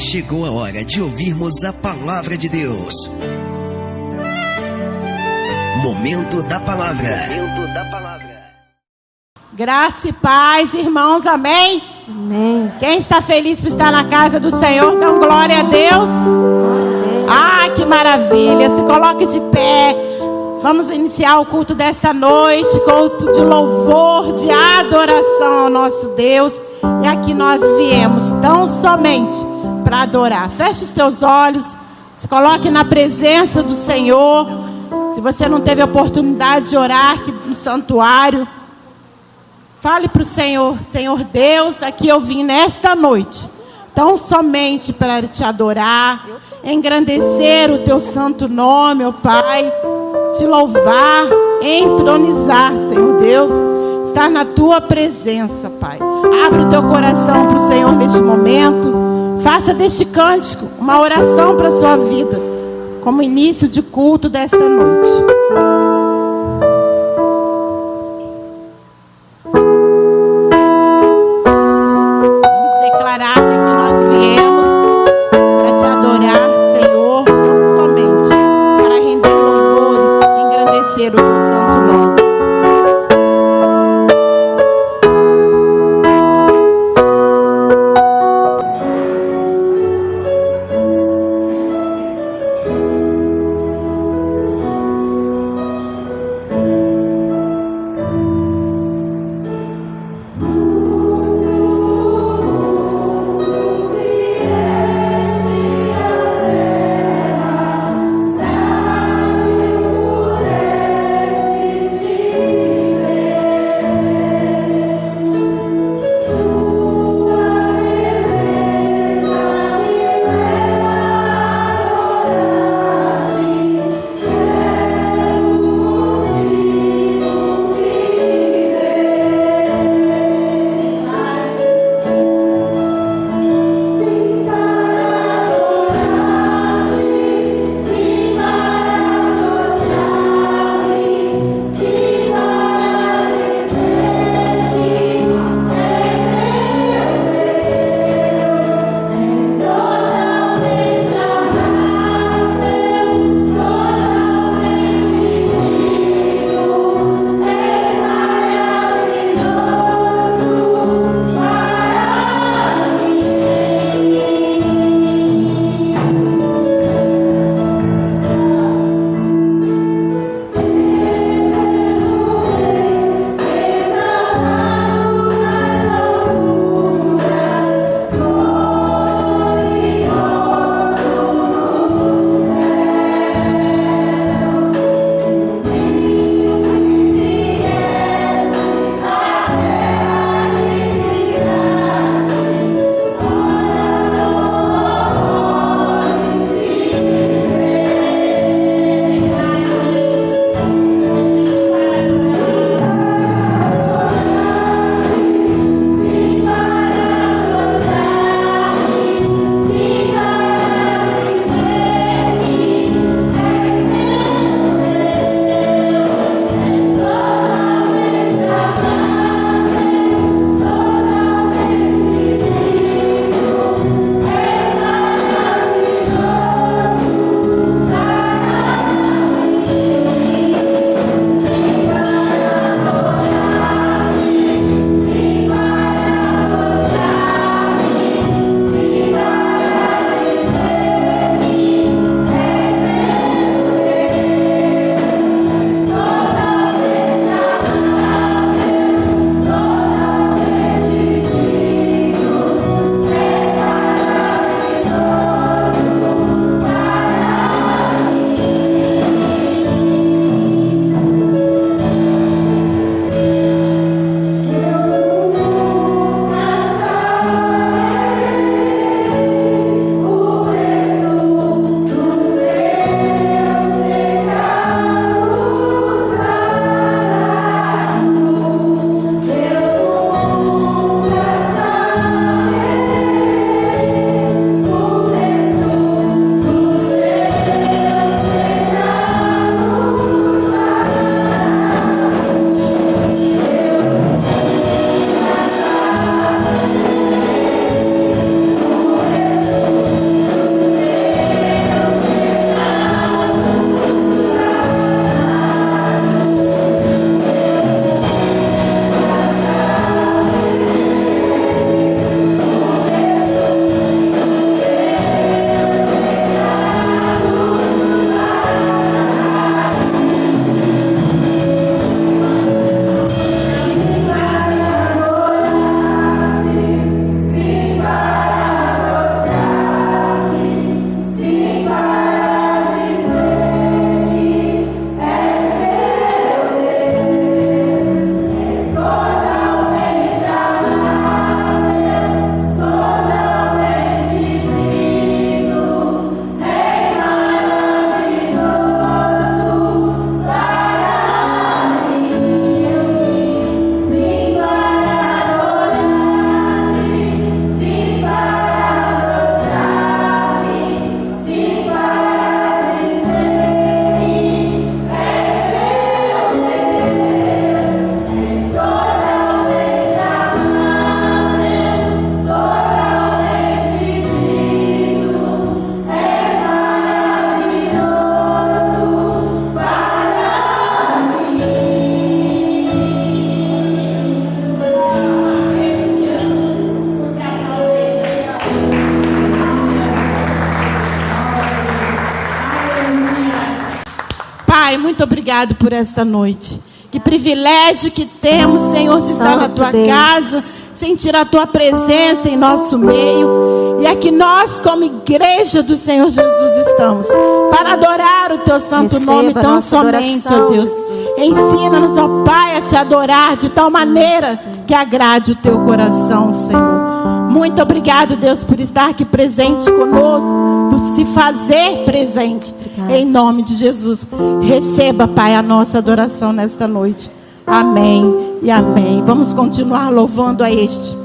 Chegou a hora de ouvirmos a palavra de Deus. Momento da palavra. Momento da palavra. Graça e paz, irmãos, amém? Amém. Quem está feliz por estar na casa do Senhor, dão glória a Deus. Ah, que maravilha, se coloque de pé. Vamos iniciar o culto desta noite, culto de louvor, de adoração ao nosso Deus. E aqui nós viemos tão somente para adorar. Feche os teus olhos, se coloque na presença do Senhor. Se você não teve a oportunidade de orar aqui no santuário, fale para o Senhor: Senhor Deus, aqui eu vim nesta noite, tão somente para te adorar, engrandecer o teu santo nome, ó Pai, te louvar, entronizar, Senhor Deus, estar na tua presença, Pai. Abre o teu coração para o Senhor neste momento. Faça deste cântico uma oração para a sua vida, como início de culto desta noite. muito obrigado por esta noite. Que privilégio que temos, Senhor, de estar na tua casa, sentir a tua presença em nosso meio. E aqui nós, como igreja do Senhor Jesus, estamos para adorar o teu santo nome tão somente, ó Deus. Ensina-nos, ó Pai, a te adorar de tal maneira que agrade o teu coração, Senhor. Muito obrigado, Deus, por estar aqui presente conosco, por se fazer presente. Em nome de Jesus, receba, Pai, a nossa adoração nesta noite. Amém e amém. Vamos continuar louvando a este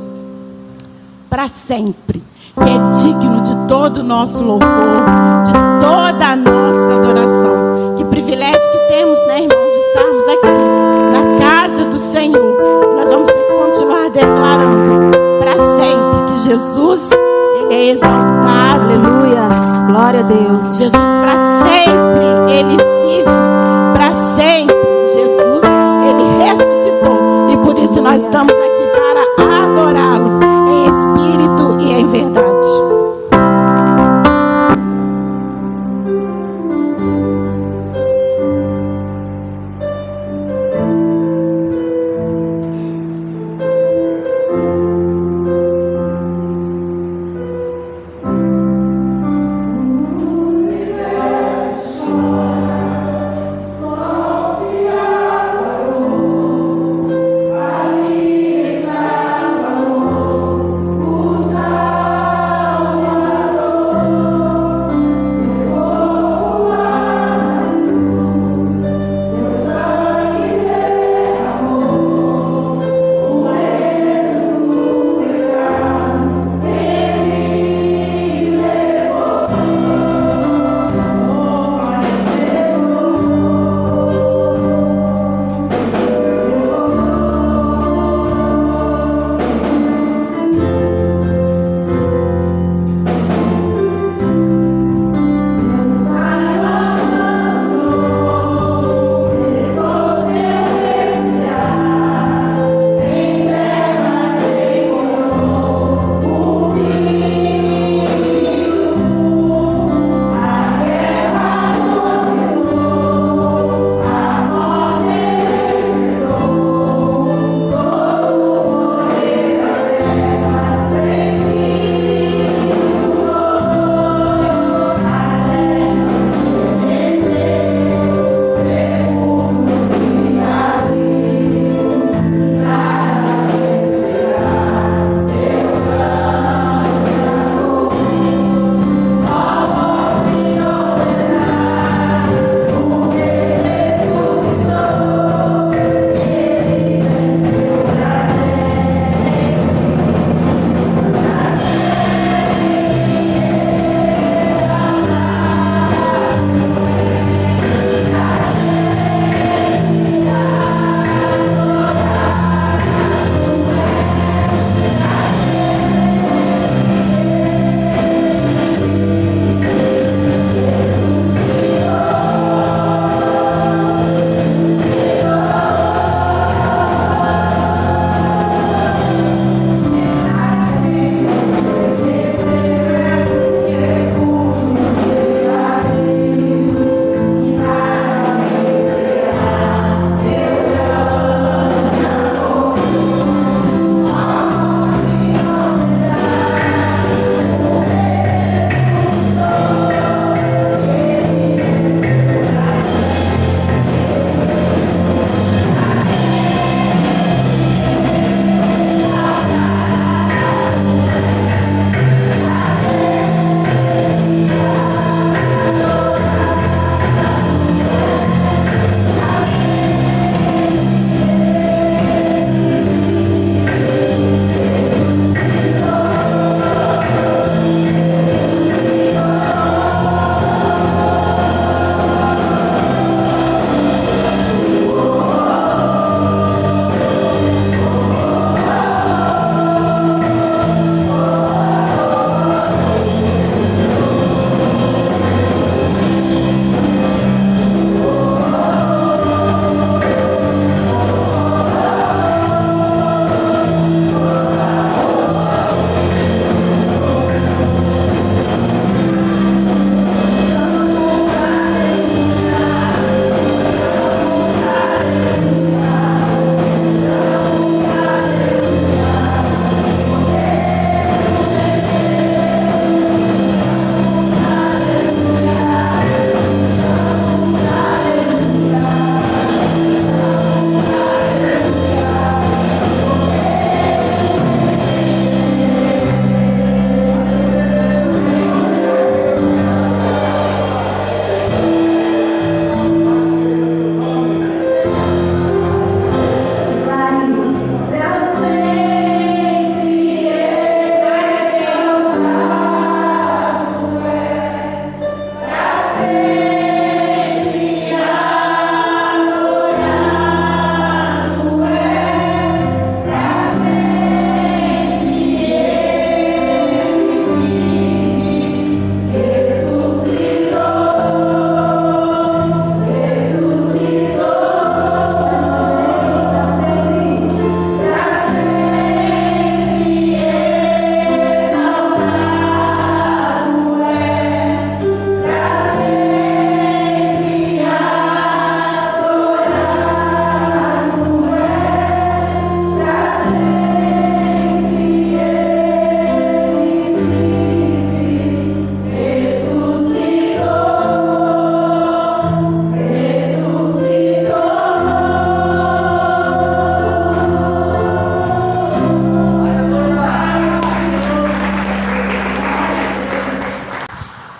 para sempre, que é digno de todo o nosso louvor, de toda a nossa adoração. Que privilégio que temos, né, irmãos, de estarmos aqui na casa do Senhor. Nós vamos ter que continuar declarando para sempre que Jesus, Ele é exaltado. Aleluias, glória a Deus. Jesus, para sempre, Ele vive. Para sempre, Jesus, Ele ressuscitou. E por isso nós estamos aqui para adorá-lo em espírito e em verdade.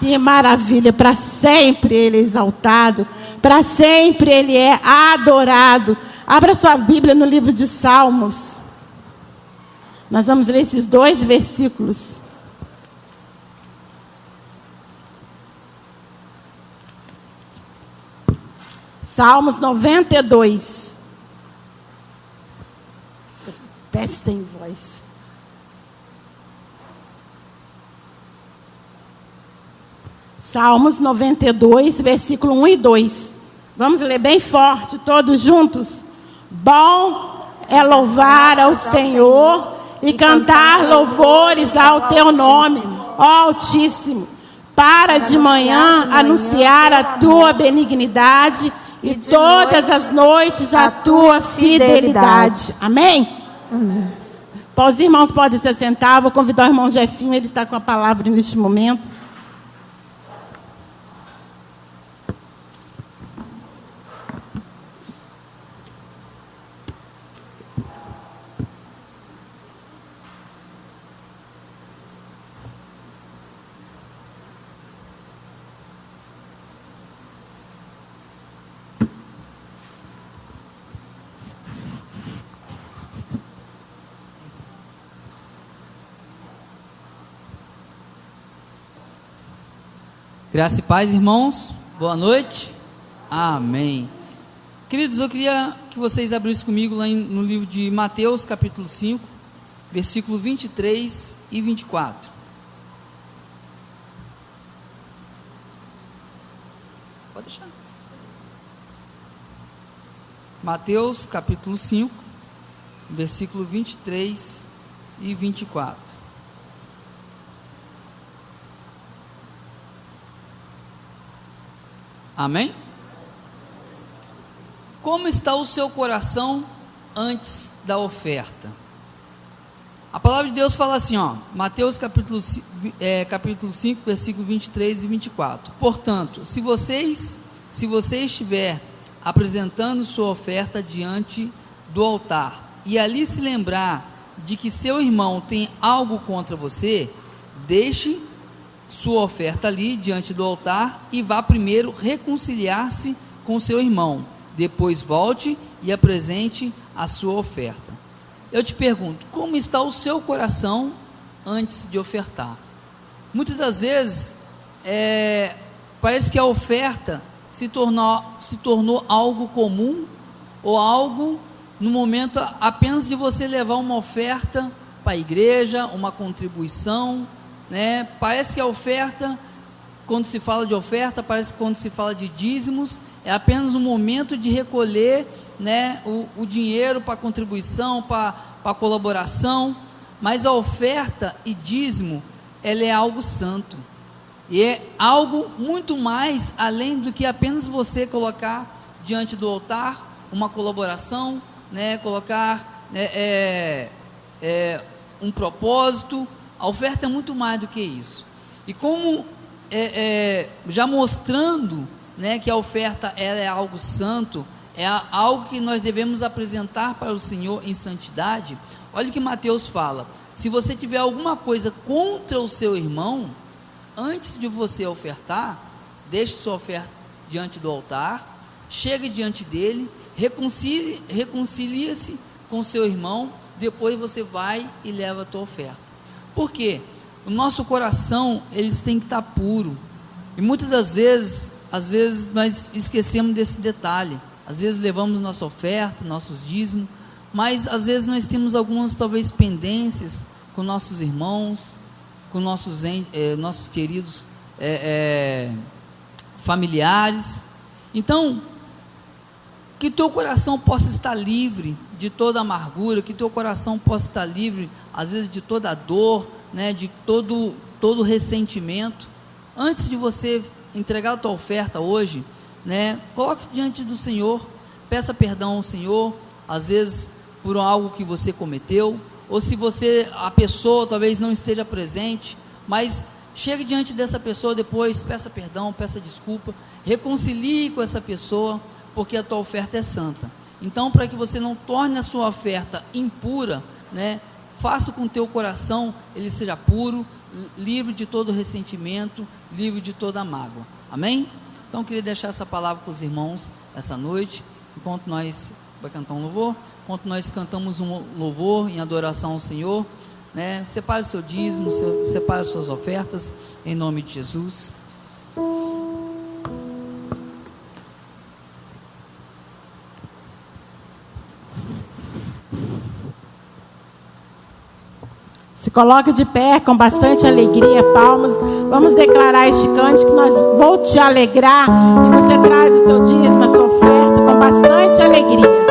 Que maravilha, para sempre Ele é exaltado, para sempre Ele é adorado. Abra sua Bíblia no livro de Salmos. Nós vamos ler esses 2 versículos. Salmos 92. Até sem voz. Salmos 92, versículo 1 e 2. Vamos ler bem forte, todos juntos. Bom é louvar ao Senhor e cantar louvores ao teu nome, ó Altíssimo. Para de manhã anunciar a tua benignidade e todas as noites a tua fidelidade. Amém? Amém. Os irmãos podem se sentar. Vou convidar o irmão Jefinho, ele está com a palavra neste momento. Graça e paz, irmãos. Boa noite. Amém. Queridos, eu queria que vocês abrissem comigo lá no livro de Mateus, capítulo 5, versículo 23 e 24. Pode deixar. Mateus, capítulo 5, versículo 23 e 24. Amém? Como está o seu coração antes da oferta? A palavra de Deus fala assim, ó, Mateus capítulo 5, versículo 23 e 24. Portanto, se você estiver apresentando sua oferta diante do altar, e ali se lembrar de que seu irmão tem algo contra você, deixe sua oferta ali diante do altar e vá primeiro reconciliar-se com seu irmão, depois volte e apresente a sua oferta. Eu te pergunto, como está o seu coração antes de ofertar? Muitas das vezes parece que a oferta se tornou algo comum, ou algo no momento apenas de você levar uma oferta para a igreja, uma contribuição, né? Parece que a oferta, quando se fala de oferta, parece que quando se fala de dízimos, é apenas um momento de recolher, né, o dinheiro para contribuição, para colaboração. Mas a oferta e dízimo, ela é algo santo, e é algo muito mais além do que apenas você colocar diante do altar uma colaboração, né, colocar um propósito. A oferta é muito mais do que isso. E como já mostrando, né, que a oferta ela é algo santo, é algo que nós devemos apresentar para o Senhor em santidade. Olha o que Mateus fala: se você tiver alguma coisa contra o seu irmão, antes de você ofertar, deixe sua oferta diante do altar, chegue diante dele, reconcilie-se com seu irmão, depois você vai e leva a tua oferta. Por quê? O nosso coração, eles têm que estar puro. E muitas das vezes, nós esquecemos desse detalhe. Às vezes levamos nossa oferta, nossos dízimos, mas às vezes nós temos algumas, talvez, pendências com nossos irmãos, com nossos queridos familiares. Então, que teu coração possa estar livre de toda amargura, que teu coração possa estar livre, às vezes, de toda dor, né, de todo ressentimento. Antes de você entregar a tua oferta hoje, né, coloque diante do Senhor, peça perdão ao Senhor, às vezes por algo que você cometeu, ou se a pessoa talvez não esteja presente, mas chegue diante dessa pessoa depois, peça perdão, peça desculpa, reconcilie com essa pessoa, porque a tua oferta é santa. Então, para que você não torne a sua oferta impura, né, faça com que o teu coração ele seja puro, livre de todo ressentimento, livre de toda mágoa. Amém? Então eu queria deixar essa palavra com os irmãos essa noite, enquanto nós vai cantar um louvor, enquanto nós cantamos um louvor em adoração ao Senhor, né? Separe o seu dízimo, separe as suas ofertas, em nome de Jesus. Se coloque de pé com bastante alegria, palmas. Vamos declarar este cântico que nós vou te alegrar. E você traz o seu dízimo, a sua oferta com bastante alegria.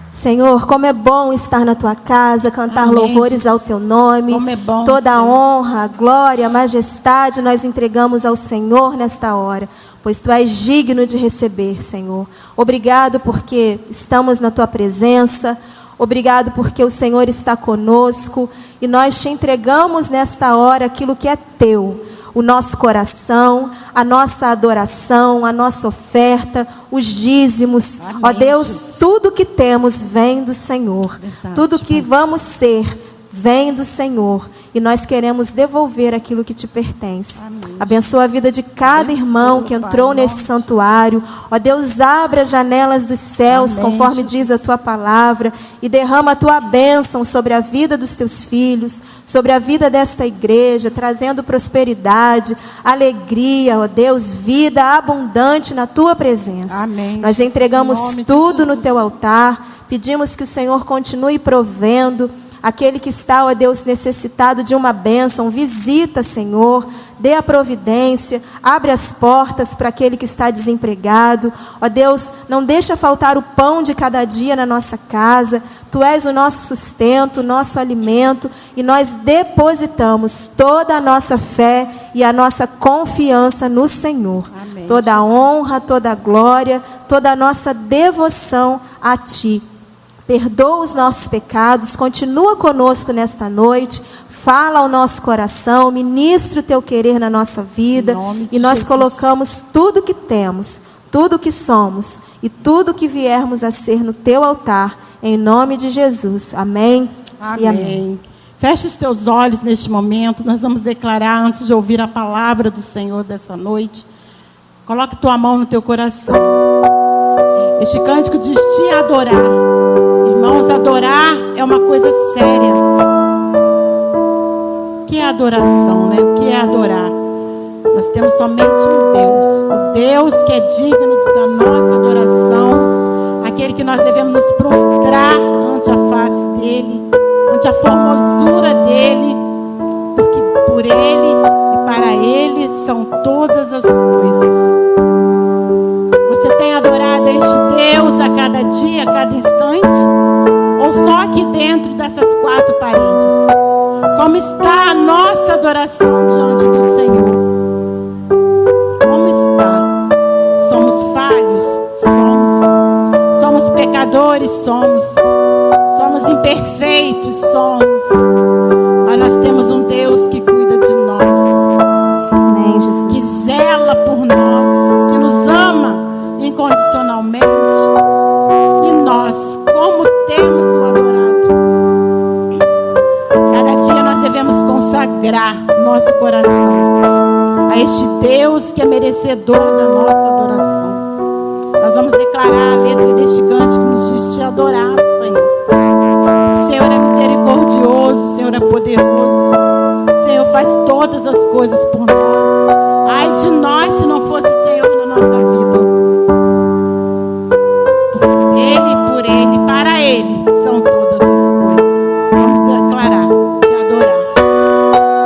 Senhor, como é bom estar na tua casa, cantar Amém, louvores Jesus. ao teu nome. Como é bom, Toda a Senhor. honra, a glória, a majestade nós entregamos ao Senhor nesta hora, pois tu és digno de receber, Senhor. Obrigado porque estamos na tua presença. Obrigado porque o Senhor está conosco e nós te entregamos nesta hora aquilo que é teu. O nosso coração, a nossa adoração, a nossa oferta, os dízimos. Amém, Ó Deus, Jesus. tudo que temos vem do Senhor. Verdade, Tudo que Pai. vamos ser vem do Senhor. e nós queremos devolver aquilo que te pertence. Amém. Abençoa a vida de cada irmão que entrou Pai, nesse santuário. Ó Deus, abra as janelas dos céus, Amém, conforme Jesus. diz a tua palavra, e derrama a tua bênção sobre a vida dos teus filhos, sobre a vida desta igreja, trazendo prosperidade, alegria, ó Deus, vida abundante na tua presença. Amém, Nós Jesus, em entregamos nome de tudo no Jesus. teu altar, pedimos que o Senhor continue provendo. Aquele que está, ó Deus, necessitado de uma bênção, visita, Senhor, dê a providência, abre as portas para aquele que está desempregado. Ó Deus, não deixa faltar o pão de cada dia na nossa casa. Tu és o nosso sustento, o nosso alimento, e nós depositamos toda a nossa fé e a nossa confiança no Senhor. Amém, Toda a honra, toda a glória, toda a nossa devoção a Ti. Perdoa os nossos pecados, continua conosco nesta noite, fala ao nosso coração, ministra o teu querer na nossa vida, Em nome de e nós Jesus. colocamos tudo que temos, tudo que somos e tudo que viermos a ser no teu altar, em nome de Jesus. Amém. E amém. Feche os teus olhos neste momento. Nós vamos declarar, antes de ouvir a palavra do Senhor dessa noite. Coloque tua mão no teu coração. Este cântico diz te adorar. Irmãos, adorar é uma coisa séria. O que é adoração, né? O que é adorar? Nós temos somente um Deus. O Deus que é digno da nossa adoração. Aquele que nós devemos nos prostrar ante a face dEle, ante a formosura dEle. Porque por Ele e para Ele são todas as coisas. Você tem adorado este Deus a cada dia, a cada instante? Ou só aqui dentro dessas quatro paredes? Como está a nossa adoração diante do Senhor? Como está? Somos falhos? Somos. Somos pecadores? Somos. Somos imperfeitos? Somos. Mas nós temos um Deus que cuida de nós. Amém, Jesus. Que zela por nós, que nos ama incondicionalmente. E nós, como temos o adorado? Cada dia nós devemos consagrar nosso coração a este Deus que é merecedor da nossa adoração. Nós vamos declarar a letra deste cântico que nos diz te adorar, Senhor. O Senhor é misericordioso, o Senhor é poderoso. O Senhor faz todas as coisas por nós. Ai de nós se não fosse o Senhor na nossa vida. Por Ele, para Ele são todas as coisas. Vamos declarar, te adorar.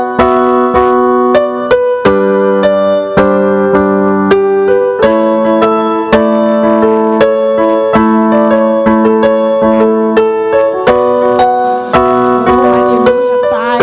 Oh, aleluia, Pai.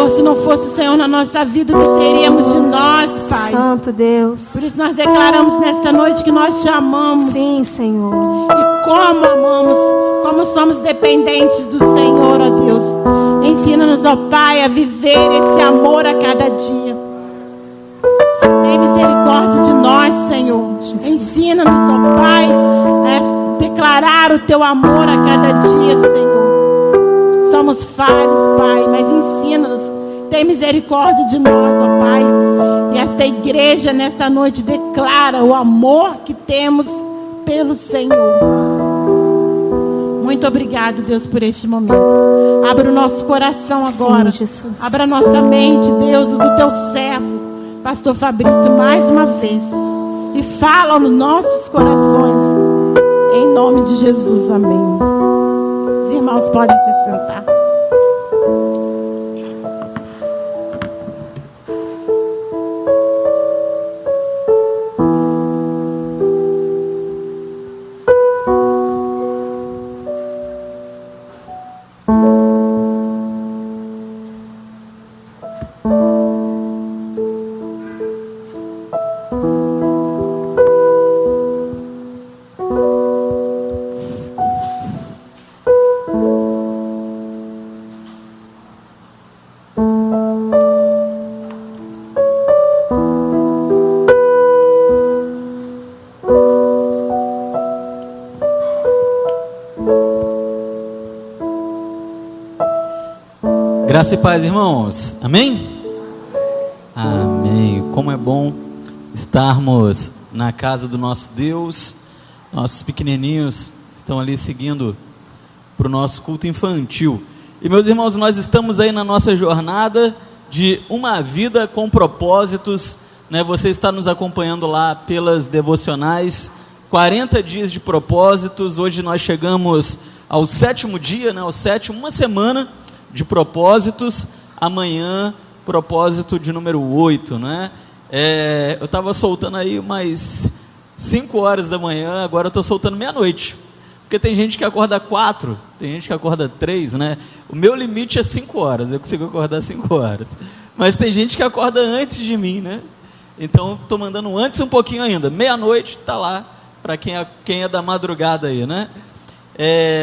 Senhor, se não fosse o Senhor na nossa vida, o que seríamos de nós, Pai? Santo Deus. Por isso nós declaramos nesta noite que nós te amamos. Sim, Senhor. E como amamos, como somos dependentes do Senhor, ó Deus. Ensina-nos, ó Pai, a viver esse amor a cada dia. Tem misericórdia de nós, Senhor. Ensina-nos, ó Pai, a declarar o teu amor a cada dia, Senhor. Somos falhos, Pai, mas ensina-nos. Tem misericórdia de nós, ó Pai. E esta igreja, nesta noite, declara o amor que temos pelo Senhor. Muito obrigado, Deus, por este momento. Abra o nosso coração agora. Sim, Jesus. Abra a nossa mente, Deus. Usa o teu servo, Pastor Fabrício, mais uma vez. E fala nos nossos corações. Em nome de Jesus, amém. Os irmãos podem se sentar. Graça e paz, irmãos. Amém? Amém. Como é bom estarmos na casa do nosso Deus. Nossos pequenininhos estão ali seguindo para o nosso culto infantil. E meus irmãos, nós estamos aí na nossa jornada de uma vida com propósitos, né? Você está nos acompanhando lá pelas devocionais, 40 dias de propósitos. Hoje nós chegamos ao 7º dia, né? Uma semana de propósitos. Amanhã, propósito de número 8, né? Eu estava soltando aí umas 5 horas da manhã, agora eu estou soltando meia-noite, porque tem gente que acorda 4, tem gente que acorda 3, né? O meu limite é 5 horas, eu consigo acordar 5 horas, mas tem gente que acorda antes de mim, né? Então estou mandando antes um pouquinho ainda, meia-noite está lá, para quem é da madrugada aí, né?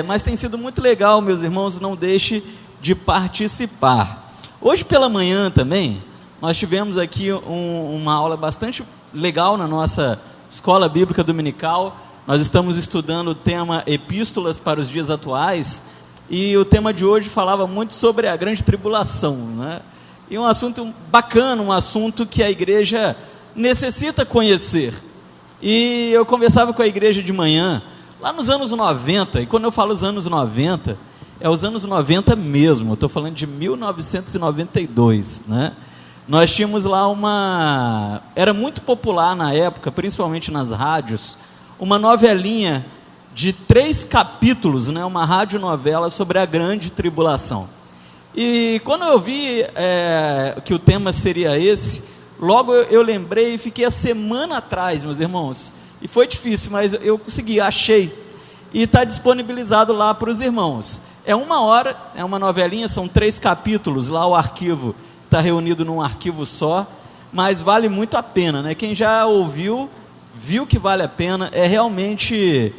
Mas tem sido muito legal, meus irmãos, não deixe de participar. Hoje pela manhã também, nós tivemos aqui uma aula bastante legal na nossa escola bíblica dominical. Nós estamos estudando o tema Epístolas para os dias atuais, e o tema de hoje falava muito sobre a grande tribulação, né? E um assunto bacana, um assunto que a igreja necessita conhecer. E eu conversava com a igreja de manhã, lá nos anos 90, e quando eu falo os anos 90, é os anos 90 mesmo, eu estou falando de 1992, né? Nós tínhamos lá era muito popular na época, principalmente nas rádios, uma novelinha de 3 capítulos, né? Uma radionovela sobre a grande tribulação. E quando eu vi que o tema seria esse, logo eu lembrei e fiquei a semana atrás, meus irmãos, e foi difícil, mas eu consegui, achei, e está disponibilizado lá para os irmãos. É 1 hora, é uma novelinha, são 3 capítulos, lá o arquivo está reunido num arquivo só, mas vale muito a pena, né? Quem já ouviu, viu que vale a pena. É realmente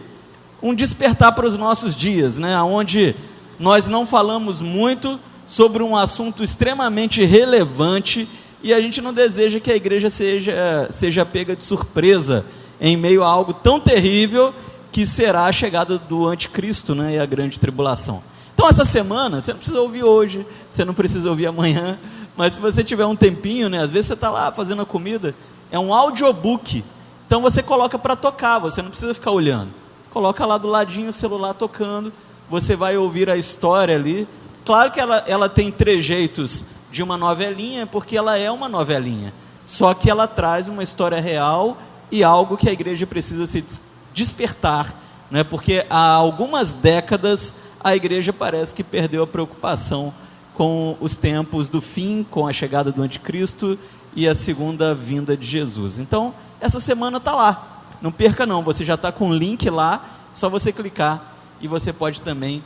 um despertar para os nossos dias, né? Onde nós não falamos muito sobre um assunto extremamente relevante, e a gente não deseja que a igreja seja pega de surpresa em meio a algo tão terrível que será a chegada do anticristo, né? E a grande tribulação. Então essa semana, você não precisa ouvir hoje, você não precisa ouvir amanhã, mas se você tiver um tempinho, né? Às vezes você está lá fazendo a comida, é um audiobook, então você coloca para tocar, você não precisa ficar olhando, você coloca lá do ladinho o celular tocando, você vai ouvir a história ali. Claro que ela tem trejeitos de uma novelinha, porque ela é uma novelinha, só que ela traz uma história real e algo que a igreja precisa se despertar, né? Porque há algumas décadas a igreja parece que perdeu a preocupação com os tempos do fim, com a chegada do anticristo e a segunda vinda de Jesus. Então, essa semana está lá, não perca não, você já está com o link lá, só você clicar e você pode também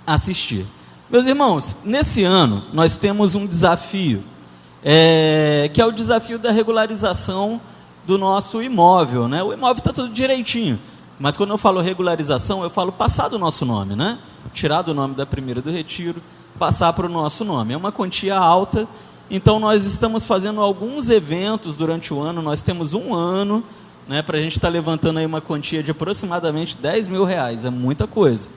assistir. Meus irmãos, nesse ano nós temos um desafio, que é o desafio da regularização do nosso imóvel, né? O imóvel está tudo direitinho, mas quando eu falo regularização, eu falo passar do nosso nome, né? Tirar do nome da Primeira do Retiro, passar para o nosso nome. É uma quantia alta, então nós estamos fazendo alguns eventos durante o ano. Nós temos um ano, né, para a gente estar levantando aí uma quantia de aproximadamente R$10.000, é muita coisa.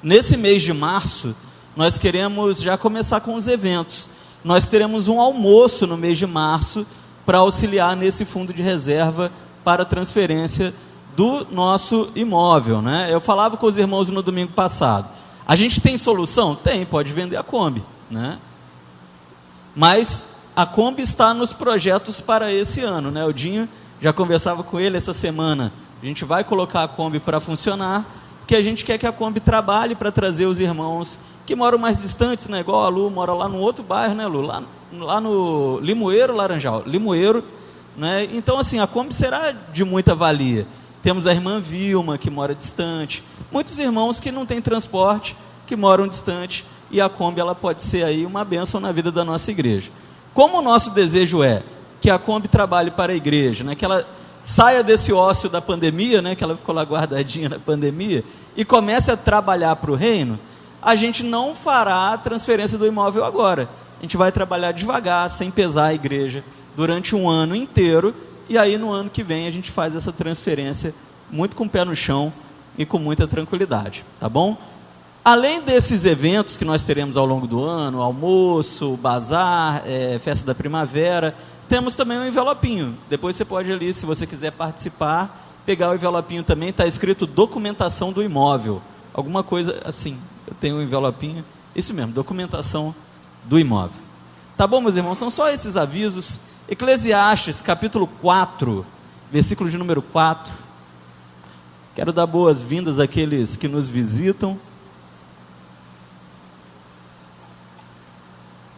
Nesse mês de março, nós queremos já começar com os eventos. Nós teremos um almoço no mês de março para auxiliar nesse fundo de reserva para transferência do nosso imóvel, né? Eu falava com os irmãos no domingo passado. A gente tem solução? Tem, pode vender a Kombi, né? Mas a Kombi está nos projetos para esse ano, né? O Dinho já conversava com ele essa semana. A gente vai colocar a Kombi para funcionar, porque a gente quer que a Kombi trabalhe para trazer os irmãos que moram mais distantes, né? Igual a Lu mora lá no outro bairro, né, Lu? Lá no Limoeiro, Laranjal. Limoeiro, né? Então, assim, a Kombi será de muita valia. Temos a irmã Vilma, que mora distante. Muitos irmãos que não têm transporte, que moram distante. E a Kombi, ela pode ser aí uma bênção na vida da nossa igreja. Como o nosso desejo é que a Kombi trabalhe para a igreja, né? Que ela saia desse ócio da pandemia, né? Que ela ficou lá guardadinha na pandemia, e comece a trabalhar para o reino, a gente não fará a transferência do imóvel agora. A gente vai trabalhar devagar, sem pesar a igreja, durante um ano inteiro, e aí no ano que vem a gente faz essa transferência muito com o pé no chão e com muita tranquilidade, tá bom? Além desses eventos que nós teremos ao longo do ano, almoço, bazar, festa da primavera, temos também um envelopinho. Depois você pode ali, se você quiser participar, pegar o envelopinho também, está escrito documentação do imóvel. Alguma coisa assim, eu tenho um envelopinho, isso mesmo, documentação do imóvel. Tá bom, meus irmãos? São só esses avisos. Eclesiastes, capítulo 4, versículo de número 4. Quero dar boas-vindas àqueles que nos visitam.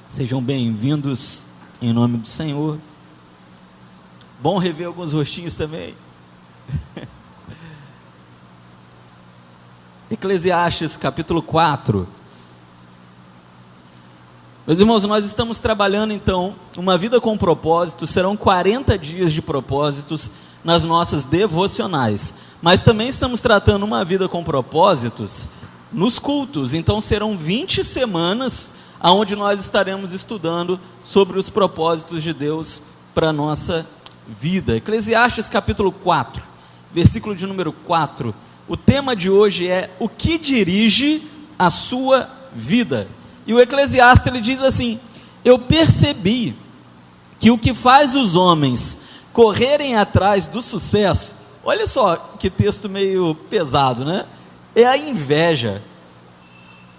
Sejam bem-vindos em nome do Senhor. Bom rever alguns rostinhos também. Eclesiastes, capítulo 4. Meus irmãos, nós estamos trabalhando então uma vida com propósito. Serão 40 dias de propósitos nas nossas devocionais, mas também estamos tratando uma vida com propósitos nos cultos. Então serão 20 semanas onde nós estaremos estudando sobre os propósitos de Deus para a nossa vida. Eclesiastes capítulo 4, versículo de número 4. O tema de hoje é o que dirige a sua vida. E o Eclesiastes, ele diz assim: eu percebi que o que faz os homens correrem atrás do sucesso, olha só que texto meio pesado, né? É a inveja.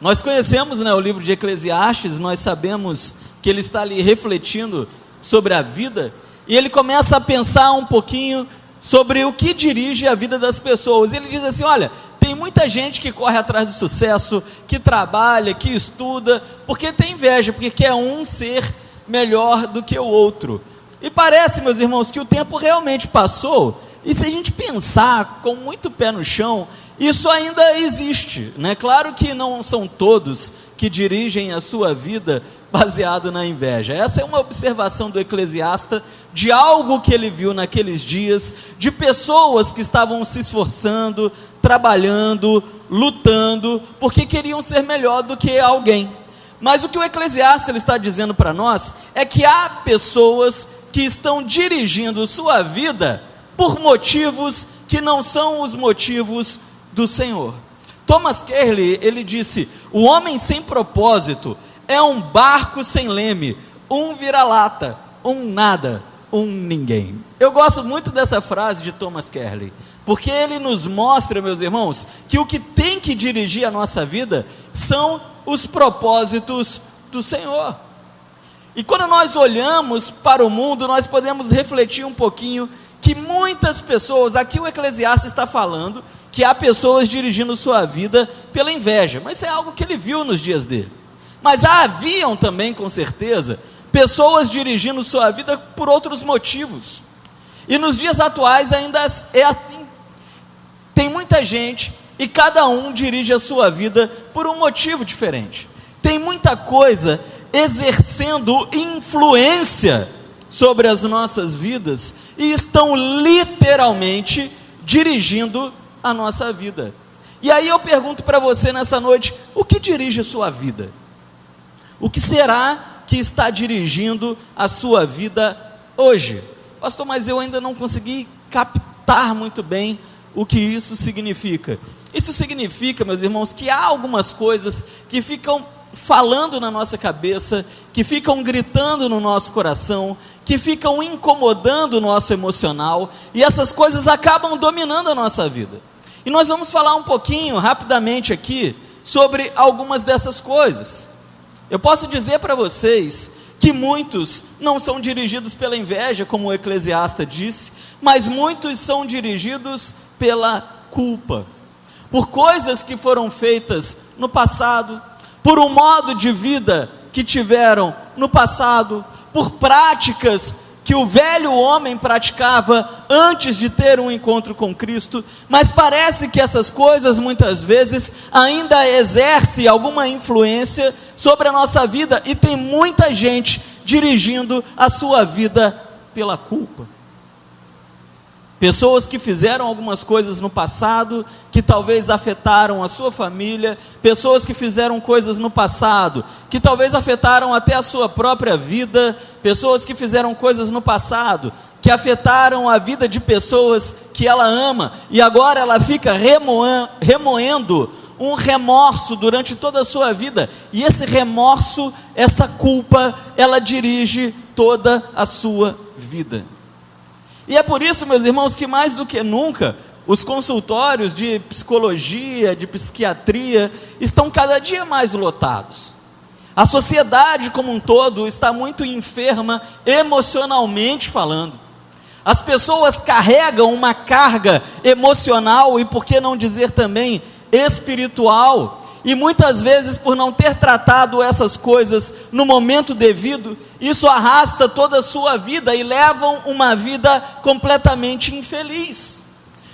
Nós conhecemos, né, o livro de Eclesiastes, nós sabemos que ele está ali refletindo sobre a vida, e ele começa a pensar um pouquinho sobre o que dirige a vida das pessoas. Ele diz assim: olha, tem muita gente que corre atrás do sucesso, que trabalha, que estuda, porque tem inveja, porque quer um ser melhor do que o outro. E parece, meus irmãos, que o tempo realmente passou, e se a gente pensar com muito pé no chão, isso ainda existe, né? Claro que não são todos que dirigem a sua vida baseado na inveja. Essa é uma observação do Eclesiasta de algo que ele viu naqueles dias, de pessoas que estavam se esforçando, trabalhando, lutando, porque queriam ser melhor do que alguém. Mas o que o Eclesiasta ele está dizendo para nós é que há pessoas que estão dirigindo sua vida por motivos que não são os motivos do Senhor. Thomas Carlyle, ele disse: o homem sem propósito é um barco sem leme, um vira-lata, um nada, um ninguém. Eu gosto muito dessa frase de Thomas Carlyle, porque ele nos mostra, meus irmãos, que o que tem que dirigir a nossa vida são os propósitos do Senhor. E quando nós olhamos para o mundo, nós podemos refletir um pouquinho que muitas pessoas, aqui o Eclesiastes está falando que há pessoas dirigindo sua vida pela inveja, mas isso é algo que ele viu nos dias dele. Mas haviam também, com certeza, pessoas dirigindo sua vida por outros motivos. E nos dias atuais ainda é assim. Tem muita gente e cada um dirige a sua vida por um motivo diferente. tem muita coisa exercendo influência sobre as nossas vidas e estão literalmente dirigindo a nossa vida. E aí eu pergunto para você nessa noite, o que dirige a sua vida? O que será que está dirigindo a sua vida hoje? Pastor, mas eu ainda não consegui captar muito bem o que isso significa. Isso significa, meus irmãos, que há algumas coisas que ficam falando na nossa cabeça, que ficam gritando no nosso coração, que ficam incomodando o nosso emocional, e essas coisas acabam dominando a nossa vida. E nós vamos falar um pouquinho, rapidamente aqui, sobre algumas dessas coisas. Eu posso dizer para vocês que muitos não são dirigidos pela inveja, como o Eclesiastes disse, mas muitos são dirigidos pela culpa, por coisas que foram feitas no passado, por um modo de vida que tiveram no passado, por práticas que o velho homem praticava antes de ter um encontro com Cristo, mas parece que essas coisas muitas vezes ainda exercem alguma influência sobre a nossa vida, e tem muita gente dirigindo a sua vida pela culpa. Pessoas que fizeram algumas coisas no passado, que talvez afetaram a sua família, pessoas que fizeram coisas no passado, que talvez afetaram até a sua própria vida, pessoas que fizeram coisas no passado, que afetaram a vida de pessoas que ela ama, e agora ela fica remoendo um remorso durante toda a sua vida, e esse remorso, essa culpa, ela dirige toda a sua vida. E é por isso, meus irmãos, que mais do que nunca, os consultórios de psicologia, de psiquiatria, estão cada dia mais lotados. A sociedade como um todo está muito enferma, emocionalmente falando. As pessoas carregam uma carga emocional e, por que não dizer também, espiritual, e muitas vezes, por não ter tratado essas coisas no momento devido, isso arrasta toda a sua vida e levam uma vida completamente infeliz.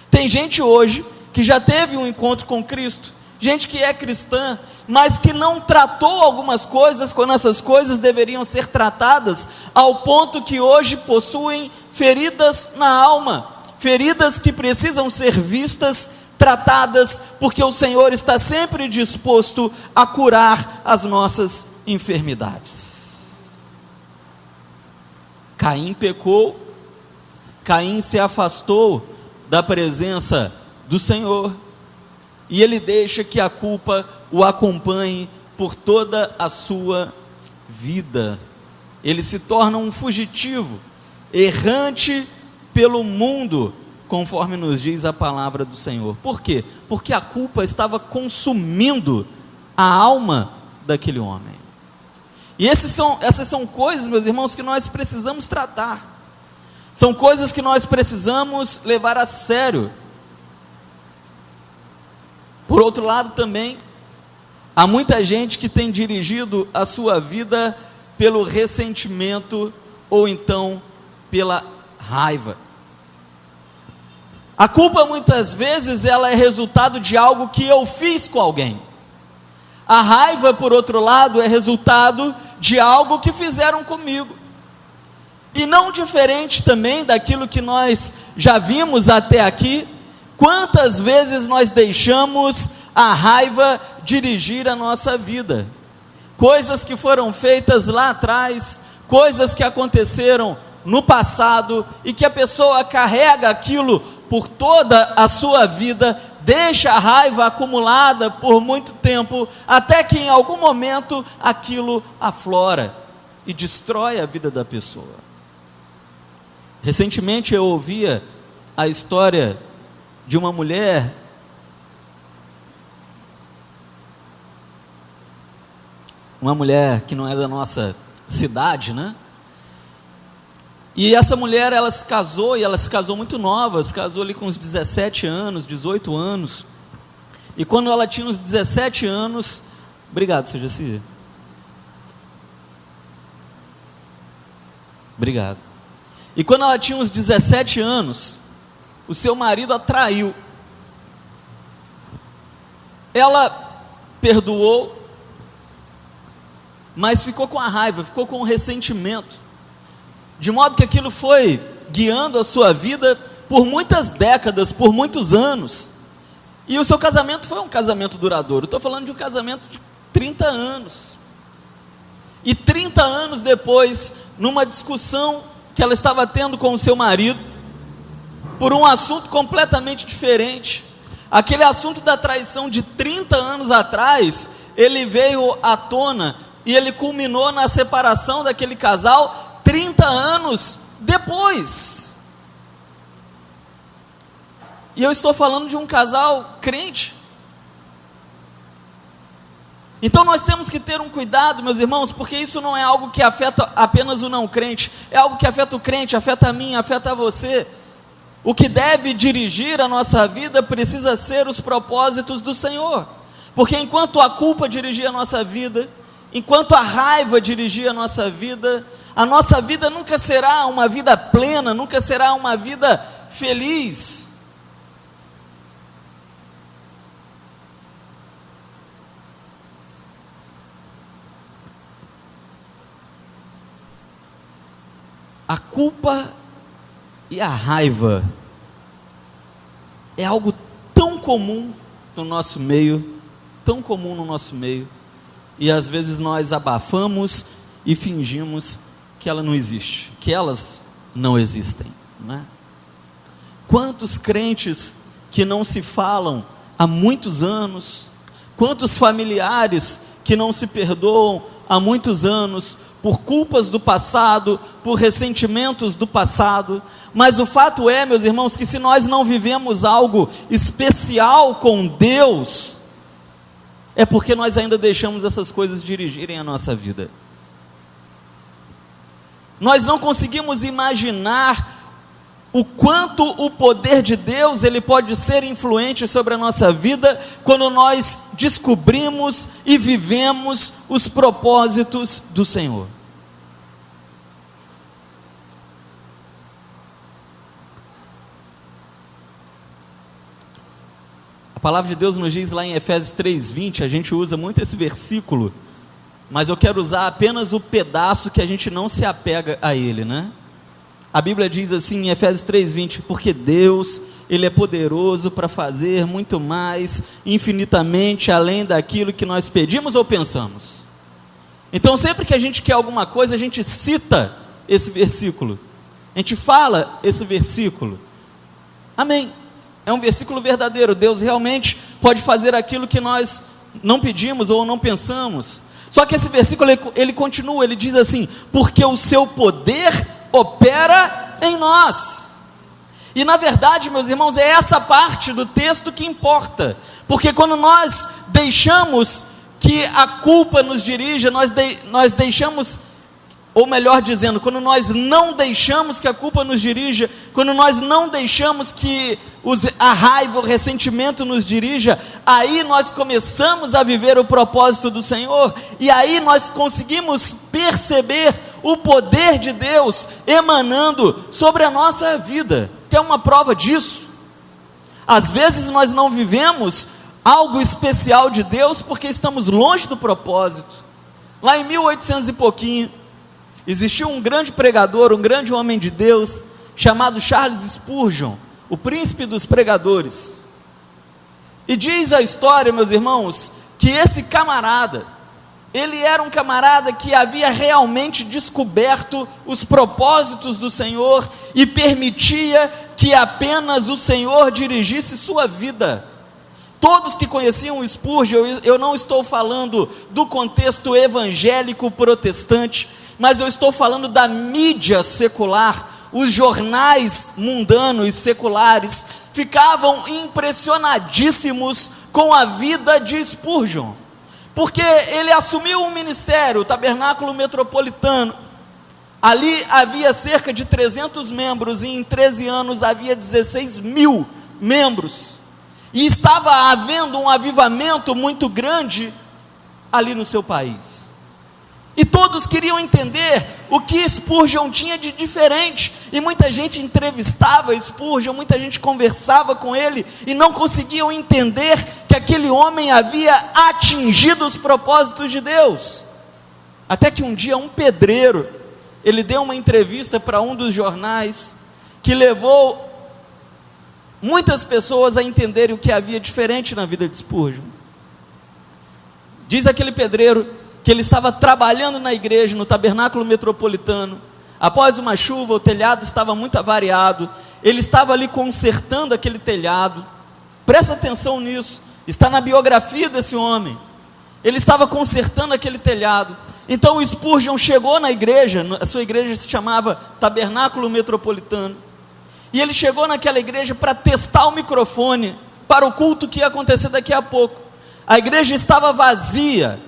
Tem gente hoje que já teve um encontro com Cristo, gente que é cristã, mas que não tratou algumas coisas quando essas coisas deveriam ser tratadas, ao ponto que hoje possuem feridas na alma, feridas que precisam ser vistas, tratadas, porque o Senhor está sempre disposto a curar as nossas enfermidades. Caim pecou, Caim se afastou da presença do Senhor, e ele deixa que a culpa o acompanhe por toda a sua vida. Ele se torna um fugitivo, errante pelo mundo, conforme nos diz a palavra do Senhor. Por quê? Porque a culpa estava consumindo a alma daquele homem. E essas são coisas, meus irmãos, que nós precisamos tratar. São coisas que nós precisamos levar a sério. Por outro lado também, há muita gente que tem dirigido a sua vida pelo ressentimento ou então pela raiva. A culpa muitas vezes ela é resultado de algo que eu fiz com alguém. A raiva, por outro lado, é resultado de algo que fizeram comigo. E não diferente também daquilo que nós já vimos até aqui, quantas vezes nós deixamos a raiva dirigir a nossa vida. Coisas que foram feitas lá atrás, coisas que aconteceram no passado, e que a pessoa carrega aquilo por toda a sua vida, deixa a raiva acumulada por muito tempo, até que em algum momento aquilo aflora e destrói a vida da pessoa. Recentemente eu ouvia a história de uma mulher que não é da nossa cidade, né? E essa mulher, ela se casou, e ela se casou muito nova, se casou ali com uns 17 anos, 18 anos, e quando ela tinha uns 17 anos, obrigado, seu Jaci. Obrigado. E quando ela tinha uns 17 anos, o seu marido a traiu. Ela perdoou, mas ficou com a raiva, ficou com o ressentimento, de modo que aquilo foi guiando a sua vida por muitas décadas, por muitos anos, e o seu casamento foi um casamento duradouro. Estou falando de um casamento de 30 anos, e 30 anos depois, numa discussão que ela estava tendo com o seu marido, por um assunto completamente diferente, aquele assunto da traição de 30 anos atrás, ele veio à tona, e ele culminou na separação daquele casal 30 anos depois. E eu estou falando de um casal crente. Então nós temos que ter um cuidado, meus irmãos, porque isso não é algo que afeta apenas o não crente, é algo que afeta o crente, afeta a mim, afeta a você. O que deve dirigir a nossa vida precisa ser os propósitos do Senhor, porque enquanto a culpa dirigia a nossa vida, enquanto a raiva dirigia a nossa vida nunca será uma vida plena, nunca será uma vida feliz. A culpa e a raiva é algo tão comum no nosso meio, e às vezes nós abafamos e fingimos que ela não existe, que elas não existem, né? Quantos crentes que não se falam há muitos anos, quantos familiares que não se perdoam há muitos anos, por culpas do passado, por ressentimentos do passado. Mas o fato é, meus irmãos, que se nós não vivemos algo especial com Deus, é porque nós ainda deixamos essas coisas dirigirem a nossa vida. Nós não conseguimos imaginar o quanto o poder de Deus ele pode ser influente sobre a nossa vida quando nós descobrimos e vivemos os propósitos do Senhor. A palavra de Deus nos diz lá em Efésios 3:20, a gente usa muito esse versículo, mas eu quero usar apenas o pedaço que a gente não se apega a ele, né? A Bíblia diz assim em Efésios 3:20, porque Deus, Ele é poderoso para fazer muito mais, infinitamente além daquilo que nós pedimos ou pensamos. Então sempre que a gente quer alguma coisa, a gente cita esse versículo, a gente fala esse versículo, amém? É um versículo verdadeiro, Deus realmente pode fazer aquilo que nós não pedimos ou não pensamos. Só que esse versículo ele continua, ele diz assim, porque o seu poder opera em nós. E na verdade, meus irmãos, é essa parte do texto que importa, porque quando nós deixamos que a culpa nos dirija, nós deixamos, ou melhor dizendo, quando nós não deixamos que a culpa nos dirija, quando nós não deixamos que a raiva, o ressentimento nos dirija, aí nós começamos a viver o propósito do Senhor, e aí nós conseguimos perceber o poder de Deus emanando sobre a nossa vida, que é uma prova disso. Às vezes nós não vivemos algo especial de Deus porque estamos longe do propósito. Lá em 1800 e pouquinho, existiu um grande pregador, um grande homem de Deus, chamado Charles Spurgeon, o príncipe dos pregadores. E diz a história, meus irmãos, que esse camarada, ele era um camarada que havia realmente descoberto os propósitos do Senhor e permitia que apenas o Senhor dirigisse sua vida. Todos que conheciam o Spurgeon, eu não estou falando do contexto evangélico protestante, mas eu estou falando da mídia secular. Os jornais mundanos seculares ficavam impressionadíssimos com a vida de Spurgeon, porque ele assumiu um ministério, o Tabernáculo Metropolitano. Ali havia cerca de 300 membros, e em 13 anos havia 16 mil membros, e estava havendo um avivamento muito grande ali no seu país. E todos queriam entender o que Spurgeon tinha de diferente, e muita gente entrevistava Spurgeon, muita gente conversava com ele, e não conseguiam entender que aquele homem havia atingido os propósitos de Deus. Até que um dia um pedreiro, ele deu uma entrevista para um dos jornais, que levou muitas pessoas a entenderem o que havia diferente na vida de Spurgeon. Diz aquele pedreiro que ele estava trabalhando na igreja, no tabernáculo metropolitano. Após uma chuva, o telhado estava muito avariado. Ele estava ali consertando aquele telhado. Presta atenção nisso, está na biografia desse homem. Ele estava consertando aquele telhado. Então o Spurgeon chegou na igreja, a sua igreja se chamava Tabernáculo Metropolitano. E ele chegou naquela igreja para testar o microfone para o culto que ia acontecer daqui a pouco. A igreja estava vazia.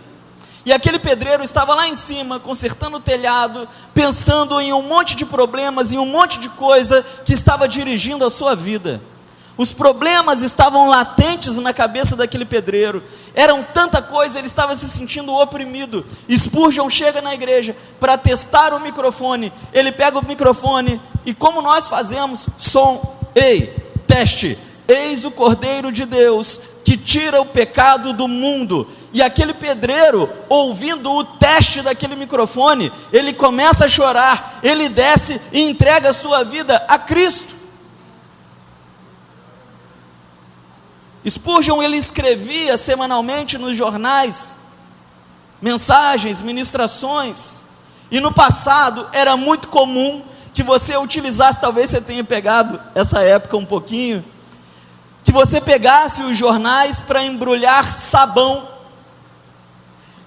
E aquele pedreiro estava lá em cima, consertando o telhado, pensando em um monte de problemas, em um monte de coisa que estava dirigindo a sua vida. Os problemas estavam latentes na cabeça daquele pedreiro. Eram tanta coisa, ele estava se sentindo oprimido. Spurgeon chega na igreja para testar o microfone. Ele pega o microfone e, como nós fazemos, som, ei, teste, eis o Cordeiro de Deus que tira o pecado do mundo. E aquele pedreiro, ouvindo o teste daquele microfone, ele começa a chorar, ele desce e entrega a sua vida a Cristo. Spurgeon, ele escrevia semanalmente nos jornais, mensagens, ministrações, e no passado era muito comum que você utilizasse, talvez você tenha pegado essa época um pouquinho, que você pegasse os jornais para embrulhar sabão.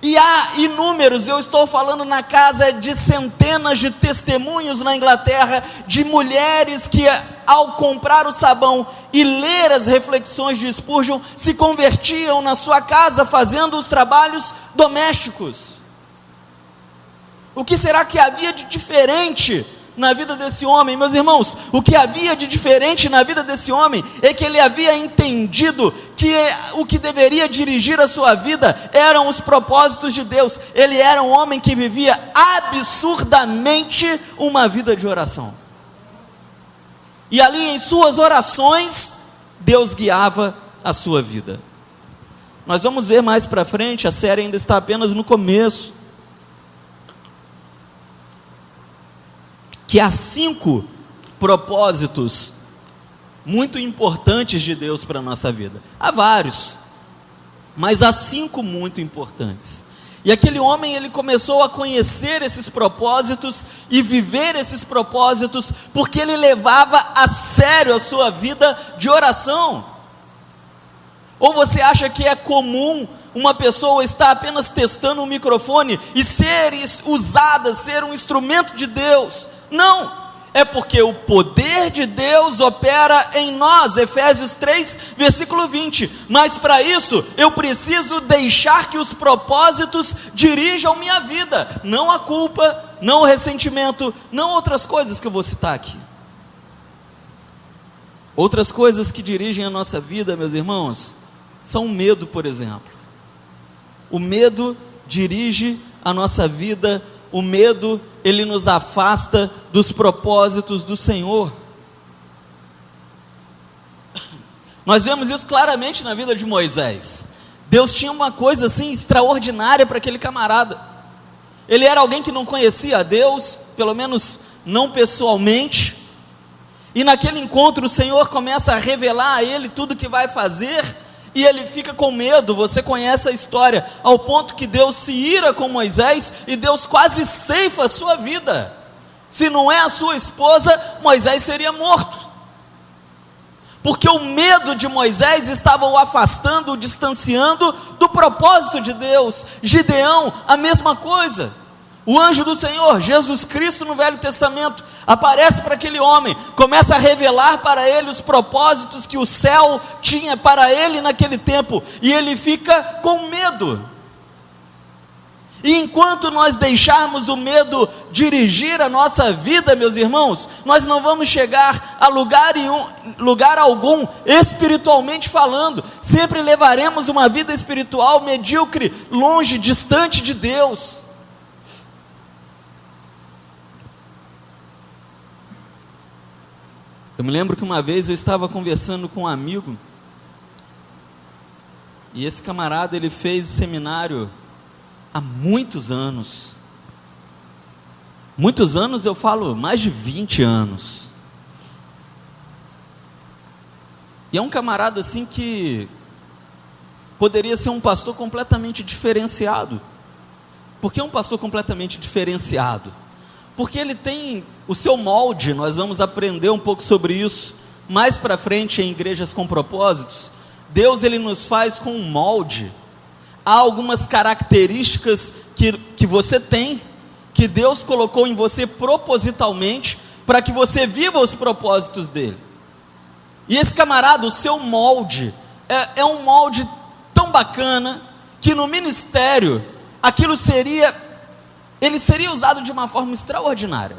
E há inúmeros, eu estou falando na casa de centenas de testemunhos na Inglaterra, de mulheres que ao comprar o sabão e ler as reflexões de Spurgeon, se convertiam na sua casa fazendo os trabalhos domésticos. O que será que havia de diferente na vida desse homem? Meus irmãos, o que havia de diferente na vida desse homem é que ele havia entendido que o que deveria dirigir a sua vida eram os propósitos de Deus. Ele era um homem que vivia absurdamente uma vida de oração, e ali em suas orações Deus guiava a sua vida. Nós vamos ver mais para frente, a série ainda está apenas no começo, que há 5 propósitos muito importantes de Deus para a nossa vida. Há vários, mas há 5 muito importantes. E aquele homem, ele começou a conhecer esses propósitos e viver esses propósitos, porque ele levava a sério a sua vida de oração. Ou você acha que é comum uma pessoa estar apenas testando um microfone e ser usada, ser um instrumento de Deus? Não, é porque o poder de Deus opera em nós, Efésios 3, versículo 20, mas para isso, eu preciso deixar que os propósitos dirijam minha vida, não a culpa, não o ressentimento, não outras coisas que eu vou citar aqui. Outras coisas que dirigem a nossa vida, meus irmãos, são o medo, por exemplo. O medo dirige a nossa vida. O medo, ele nos afasta dos propósitos do Senhor. Nós vemos isso claramente na vida de Moisés. Deus tinha uma coisa assim extraordinária para aquele camarada. Ele era alguém que não conhecia a Deus, pelo menos não pessoalmente. E naquele encontro o Senhor começa a revelar a ele tudo que vai fazer. E ele fica com medo, você conhece a história, ao ponto que Deus se ira com Moisés e Deus quase ceifa a sua vida. Se não é a sua esposa, Moisés seria morto. Porque o medo de Moisés estava o afastando, o distanciando do propósito de Deus. Gideão, a mesma coisa. O anjo do Senhor, Jesus Cristo no Velho Testamento, aparece para aquele homem, começa a revelar para ele os propósitos que o céu tinha para ele naquele tempo, e ele fica com medo. E enquanto nós deixarmos o medo dirigir a nossa vida, meus irmãos, nós não vamos chegar a lugar algum, espiritualmente falando. Sempre levaremos uma vida espiritual medíocre, longe, distante de Deus. Eu me lembro que uma vez eu estava conversando com um amigo, e esse camarada, ele fez seminário há muitos anos, Muitos anos, eu falo mais de 20 anos. E é um camarada assim que poderia ser um pastor completamente diferenciado. Por que um pastor completamente diferenciado? Porque ele tem o seu molde. Nós vamos aprender um pouco sobre isso mais para frente em Igrejas com Propósitos. Deus, ele nos faz com um molde. Há algumas características que você tem, que Deus colocou em você propositalmente, para que você viva os propósitos dele. E esse camarada, o seu molde, é um molde tão bacana, que no ministério, ele seria usado de uma forma extraordinária.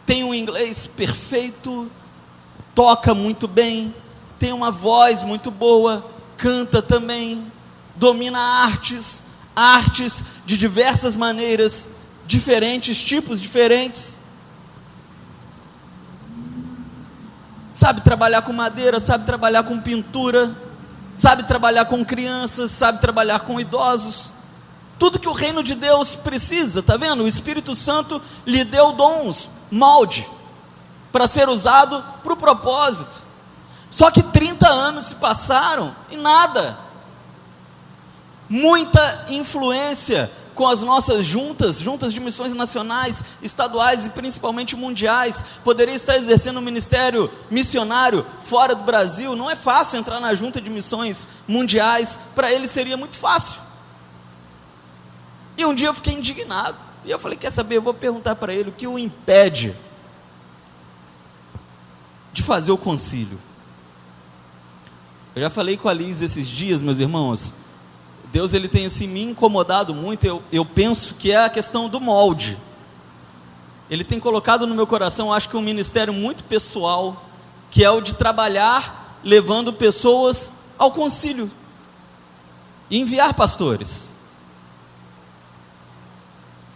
Tem um inglês perfeito, toca muito bem, tem uma voz muito boa, canta também, domina artes de diversas maneiras, diferentes, tipos diferentes. Sabe trabalhar com madeira, sabe trabalhar com pintura, sabe trabalhar com crianças, sabe trabalhar com idosos. Tudo que o reino de Deus precisa, tá vendo? O Espírito Santo lhe deu dons, molde, para ser usado para o propósito. Só que 30 anos se passaram e nada. Muita influência com as nossas juntas de missões nacionais, estaduais e principalmente mundiais. Poderia estar exercendo um ministério missionário fora do Brasil. Não é fácil entrar na junta de missões mundiais. Para ele seria muito fácil. E um dia eu fiquei indignado. E eu falei, quer saber, eu vou perguntar para ele o que o impede de fazer o concílio. Eu já falei com a Liz esses dias, meus irmãos. Deus, ele tem assim me incomodado muito. Eu penso que é a questão do molde. Ele tem colocado no meu coração, acho que um ministério muito pessoal, que é o de trabalhar levando pessoas ao concílio e enviar pastores.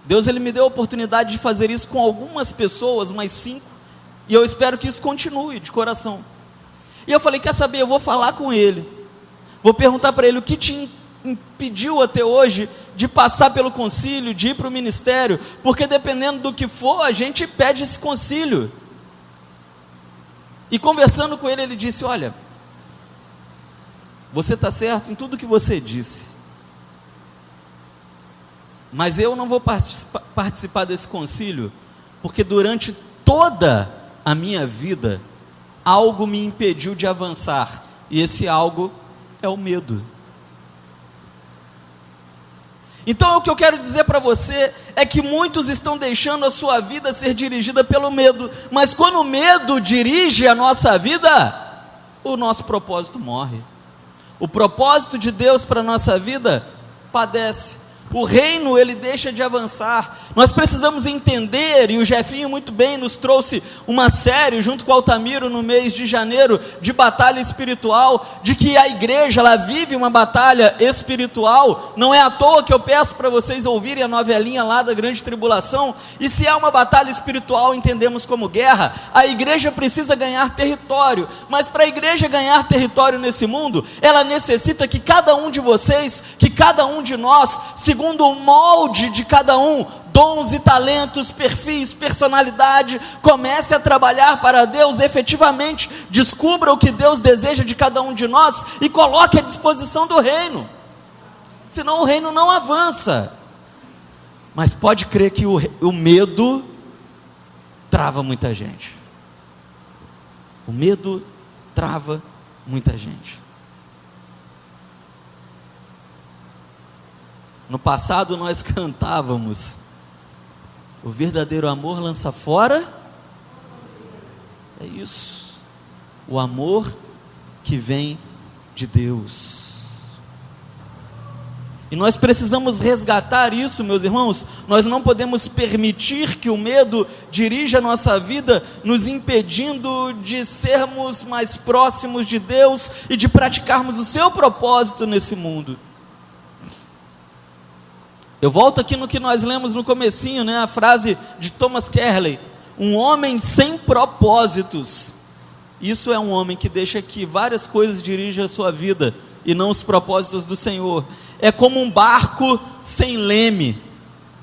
Deus, ele me deu a oportunidade de fazer isso com algumas pessoas, mais 5, e eu espero que isso continue de coração. E eu falei, quer saber, eu vou falar com ele, vou perguntar para ele o que te impediu até hoje de passar pelo concílio, de ir para o ministério, porque dependendo do que for, a gente pede esse concílio. E conversando com ele, ele disse, olha, você está certo em tudo que você disse, mas eu não vou participar desse concílio, porque durante toda a minha vida, algo me impediu de avançar, e esse algo é o medo. Então o que eu quero dizer para você é que muitos estão deixando a sua vida ser dirigida pelo medo, mas quando o medo dirige a nossa vida, o nosso propósito morre. O propósito de Deus para a nossa vida padece. O reino, ele deixa de avançar. Nós precisamos entender, e o Jefinho muito bem nos trouxe uma série, junto com o Altamiro, no mês de janeiro, de batalha espiritual, de que a igreja, ela vive uma batalha espiritual. Não é à toa que eu peço para vocês ouvirem a novelinha lá da Grande Tribulação. E se é uma batalha espiritual, entendemos como guerra, a igreja precisa ganhar território. Mas para a igreja ganhar território nesse mundo, ela necessita que cada um de vocês, que cada um de nós, segundo o molde de cada um, dons e talentos, perfis, personalidade, comece a trabalhar para Deus efetivamente, descubra o que Deus deseja de cada um de nós e coloque à disposição do reino, senão o reino não avança. Mas pode crer que o medo trava muita gente. O medo trava muita gente. No passado nós cantávamos, o verdadeiro amor lança fora, é isso, o amor que vem de Deus. E nós precisamos resgatar isso, meus irmãos. Nós não podemos permitir que o medo dirija a nossa vida, nos impedindo de sermos mais próximos de Deus e de praticarmos o seu propósito nesse mundo. Eu volto aqui no que nós lemos no comecinho, né? A frase de Thomas Carlyle, um homem sem propósitos. Isso é um homem que deixa que várias coisas dirijam a sua vida e não os propósitos do Senhor. É como um barco sem leme.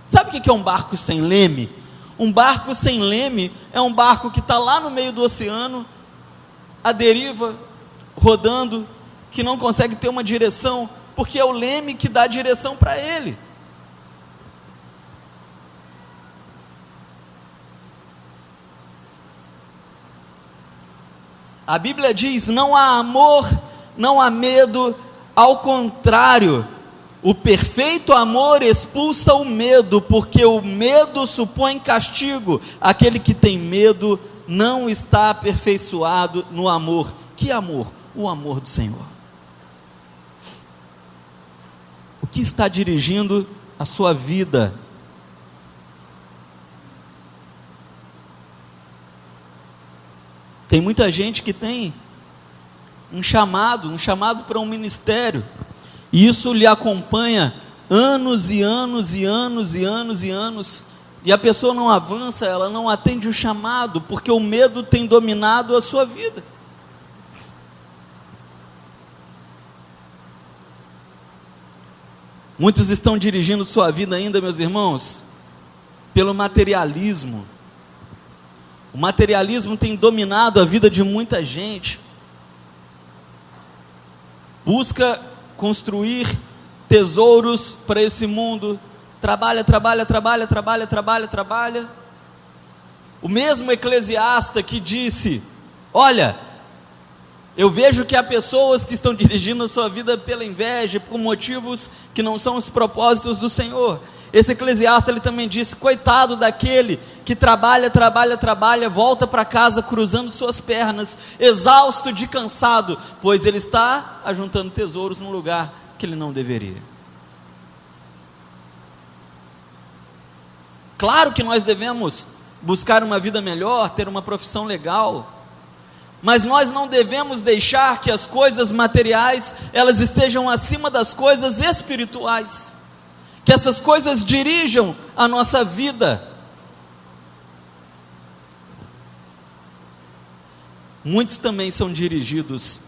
Sabe o que é um barco sem leme? Um barco sem leme é um barco que está lá no meio do oceano, à deriva, rodando, que não consegue ter uma direção, porque é o leme que dá direção para ele. A Bíblia diz: não há amor, não há medo, ao contrário, o perfeito amor expulsa o medo, porque o medo supõe castigo. Aquele que tem medo não está aperfeiçoado no amor. Que amor? O amor do Senhor. O que está dirigindo a sua vida? Tem muita gente que tem um chamado para um ministério, e isso lhe acompanha anos e anos e anos e anos e anos, e a pessoa não avança, ela não atende o chamado, porque o medo tem dominado a sua vida. Muitos estão dirigindo sua vida ainda, meus irmãos, pelo materialismo. O materialismo tem dominado a vida de muita gente. Busca construir tesouros para esse mundo. Trabalha. O mesmo Eclesiasta que disse: olha, eu vejo que há pessoas que estão dirigindo a sua vida pela inveja, por motivos que não são os propósitos do Senhor. Esse Eclesiasta, ele também disse: coitado daquele que trabalha, volta para casa cruzando suas pernas, exausto de cansado, pois ele está ajuntando tesouros num lugar que ele não deveria. Claro que nós devemos buscar uma vida melhor, ter uma profissão legal, mas nós não devemos deixar que as coisas materiais, elas estejam acima das coisas espirituais, que essas coisas dirijam a nossa vida. Muitos também são dirigidos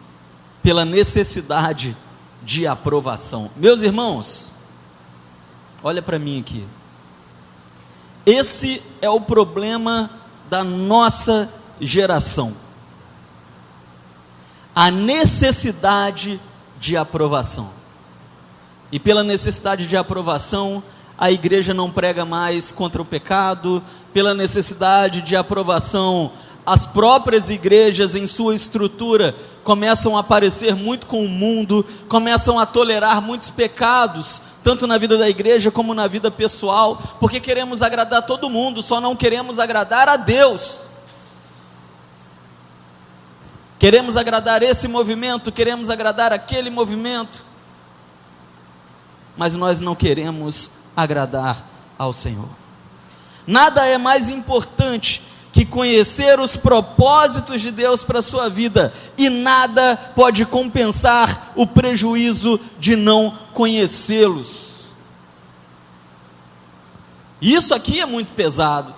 pela necessidade de aprovação. Meus irmãos, olha para mim aqui. Esse é o problema da nossa geração. A necessidade de aprovação. E pela necessidade de aprovação, a igreja não prega mais contra o pecado. Pela necessidade de aprovação, as próprias igrejas em sua estrutura começam a parecer muito com o mundo, começam a tolerar muitos pecados, tanto na vida da igreja como na vida pessoal, porque queremos agradar todo mundo, só não queremos agradar a Deus. Queremos agradar esse movimento, queremos agradar aquele movimento, mas nós não queremos agradar ao Senhor. Nada é mais importante que conhecer os propósitos de Deus para a sua vida, e nada pode compensar o prejuízo de não conhecê-los. Isso aqui é muito pesado.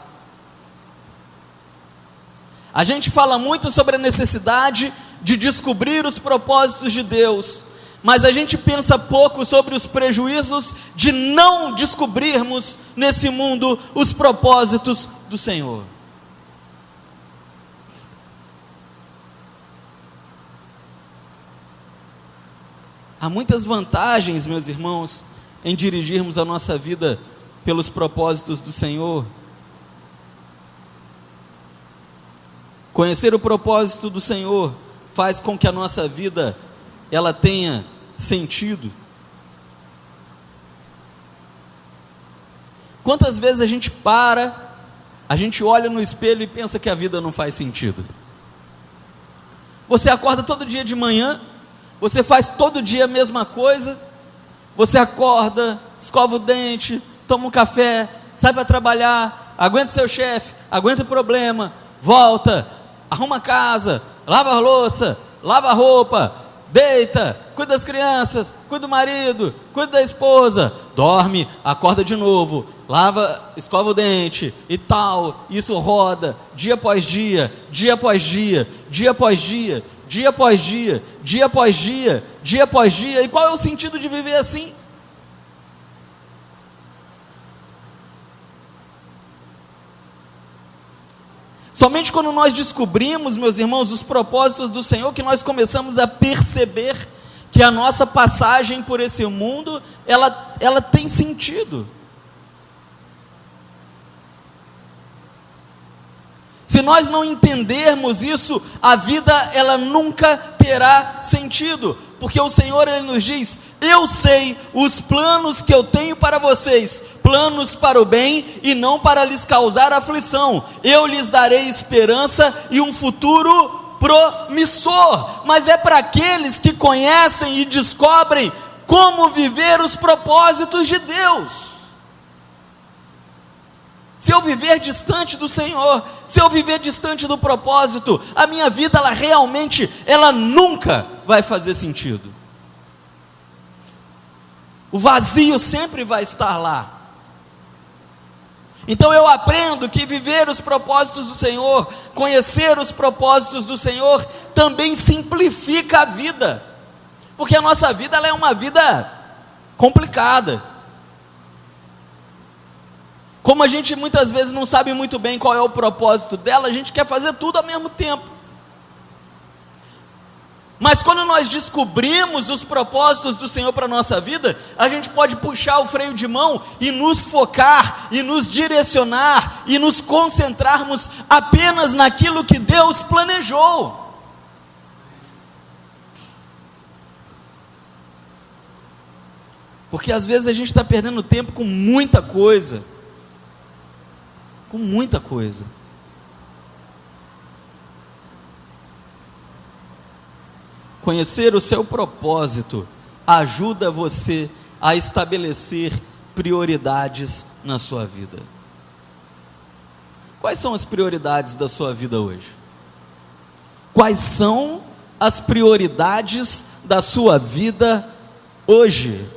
A gente fala muito sobre a necessidade de descobrir os propósitos de Deus, mas a gente pensa pouco sobre os prejuízos de não descobrirmos nesse mundo os propósitos do Senhor. Há muitas vantagens, meus irmãos, em dirigirmos a nossa vida pelos propósitos do Senhor. Conhecer o propósito do Senhor faz com que a nossa vida ela tenha sentido. Quantas vezes a gente olha no espelho e pensa que a vida não faz sentido? Você acorda todo dia de manhã, você faz todo dia a mesma coisa, você acorda, escova o dente, toma um café, sai para trabalhar, aguenta seu chefe, aguenta o problema, volta, arruma a casa, lava a louça, lava a roupa, deita, cuida das crianças, cuida do marido, cuida da esposa, dorme, acorda de novo, lava, escova o dente e tal. Isso roda dia após dia, dia após dia, dia após dia, dia após dia, dia após dia, dia após dia. E qual é o sentido de viver assim? Somente quando nós descobrimos, meus irmãos, os propósitos do Senhor, que nós começamos a perceber que a nossa passagem por esse mundo, ela tem sentido. Se nós não entendermos isso, a vida ela nunca terá sentido, porque o Senhor ele nos diz: eu sei os planos que eu tenho para vocês, planos para o bem e não para lhes causar aflição, eu lhes darei esperança e um futuro promissor. Mas é para aqueles que conhecem e descobrem como viver os propósitos de Deus. Se eu viver distante do Senhor, se eu viver distante do propósito, a minha vida, ela nunca vai fazer sentido. O vazio sempre vai estar lá. Então eu aprendo que viver os propósitos do Senhor, conhecer os propósitos do Senhor, também simplifica a vida. Porque a nossa vida, ela é uma vida complicada. Como a gente muitas vezes não sabe muito bem qual é o propósito dela, a gente quer fazer tudo ao mesmo tempo. Mas quando nós descobrimos os propósitos do Senhor para a nossa vida, a gente pode puxar o freio de mão e nos focar, e nos direcionar, e nos concentrarmos apenas naquilo que Deus planejou. Porque às vezes a gente está perdendo tempo com muita coisa. Com muita coisa. Conhecer o seu propósito ajuda você a estabelecer prioridades na sua vida. Quais são as prioridades da sua vida hoje? Quais são as prioridades da sua vida hoje?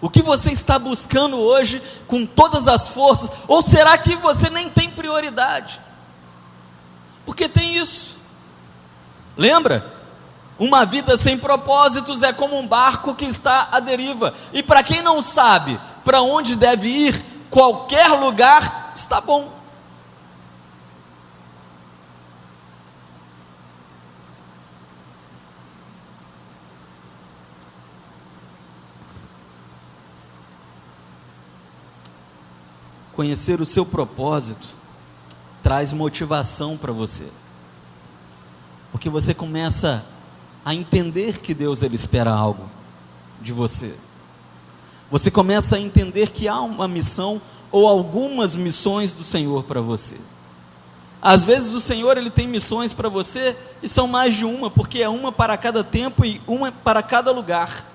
O que você está buscando hoje com todas as forças? Ou será que você nem tem prioridade? Porque tem isso. Lembra? Uma vida sem propósitos é como um barco que está à deriva. E para quem não sabe para onde deve ir, qualquer lugar está bom. Conhecer o seu propósito traz motivação para você, porque você começa a entender que Deus ele espera algo de você. Você começa a entender que há uma missão ou algumas missões do Senhor para você. Às vezes o Senhor ele tem missões para você e são mais de uma, porque é uma para cada tempo e uma para cada lugar.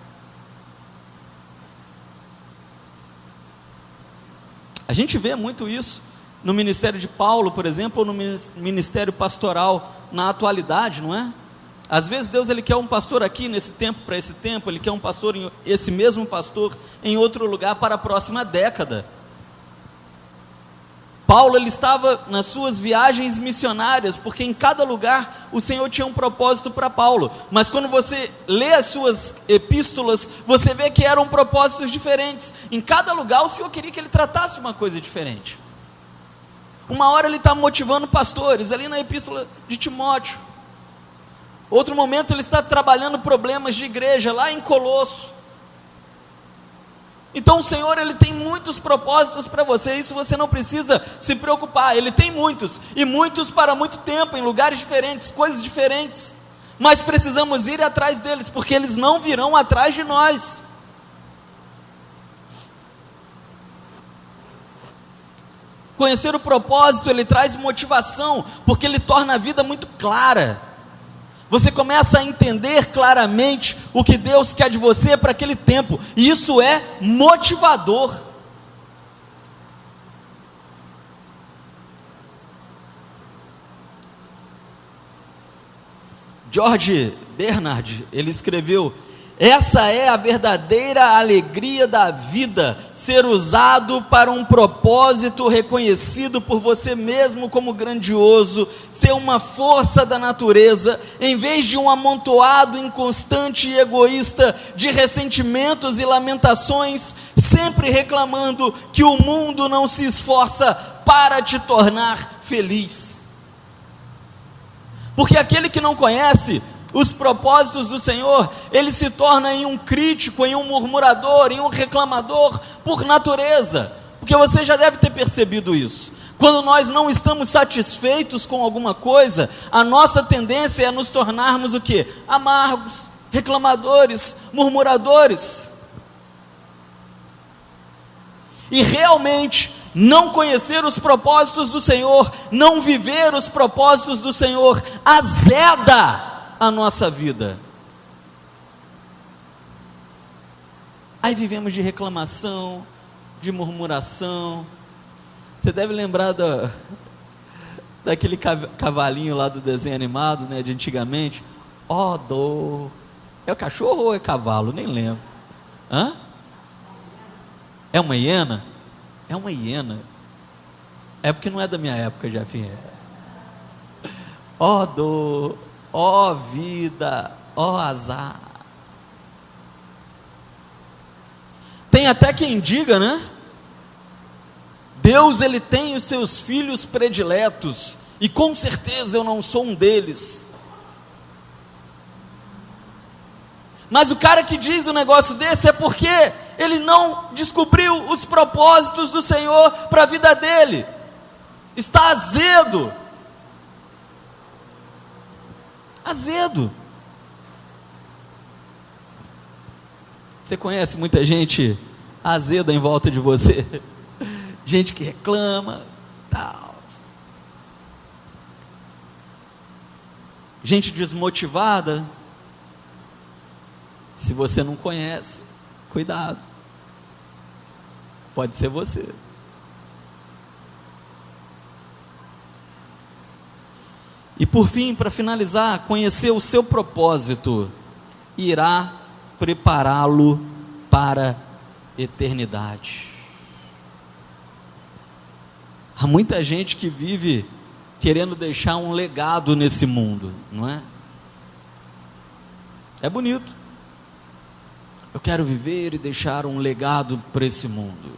A gente vê muito isso no ministério de Paulo, por exemplo, ou no ministério pastoral na atualidade, não é? Às vezes Deus ele quer um pastor aqui nesse tempo para esse tempo, ele quer um pastor, esse mesmo pastor em outro lugar para a próxima década. Paulo ele estava nas suas viagens missionárias, porque em cada lugar o Senhor tinha um propósito para Paulo, mas quando você lê as suas epístolas, você vê que eram propósitos diferentes. Em cada lugar o Senhor queria que ele tratasse uma coisa diferente. Uma hora ele está motivando pastores, ali na epístola de Timóteo. Outro momento ele está trabalhando problemas de igreja, lá em Colosso. Então o Senhor ele tem muitos propósitos para você, isso você não precisa se preocupar, ele tem muitos, e muitos para muito tempo, em lugares diferentes, coisas diferentes, mas precisamos ir atrás deles, porque eles não virão atrás de nós. Conhecer o propósito, ele traz motivação, porque ele torna a vida muito clara. Você começa a entender claramente o que Deus quer de você para aquele tempo, e isso é motivador. George Bernard, ele escreveu Essa é a verdadeira alegria da vida, ser usado para um propósito reconhecido por você mesmo como grandioso, ser uma força da natureza, em vez de um amontoado inconstante e egoísta de ressentimentos e lamentações, sempre reclamando que o mundo não se esforça para te tornar feliz. Porque aquele que não conhece os propósitos do Senhor, ele se torna em um crítico, em um murmurador, em um reclamador por natureza, porque você já deve ter percebido isso. Quando nós não estamos satisfeitos com alguma coisa, a nossa tendência é nos tornarmos o quê? Amargos, reclamadores, murmuradores. E realmente, não conhecer os propósitos do Senhor, não viver os propósitos do Senhor, azeda a nossa vida. Aí vivemos de reclamação, de murmuração. Você deve lembrar daquele cavalinho lá do desenho animado, né, de antigamente. Ó, dor. É o cachorro ou é cavalo? Nem lembro. Hã? É uma hiena? É uma hiena. É porque não é da minha época, Jefinho. Ó, dor. Ó vida, ó azar. Tem até quem diga, né? Deus, ele tem os seus filhos prediletos, e com certeza eu não sou um deles. Mas o cara que diz um negócio desse é porque ele não descobriu os propósitos do Senhor para a vida dele. Está azedo. Azedo. Você conhece muita gente azeda em volta de você? Gente que reclama, tal. Gente desmotivada. Se você não conhece, cuidado. Pode ser você. E por fim, para finalizar, conhecer o seu propósito irá prepará-lo para a eternidade. Há muita gente que vive querendo deixar um legado nesse mundo, não é? É bonito. Eu quero viver e deixar um legado para esse mundo.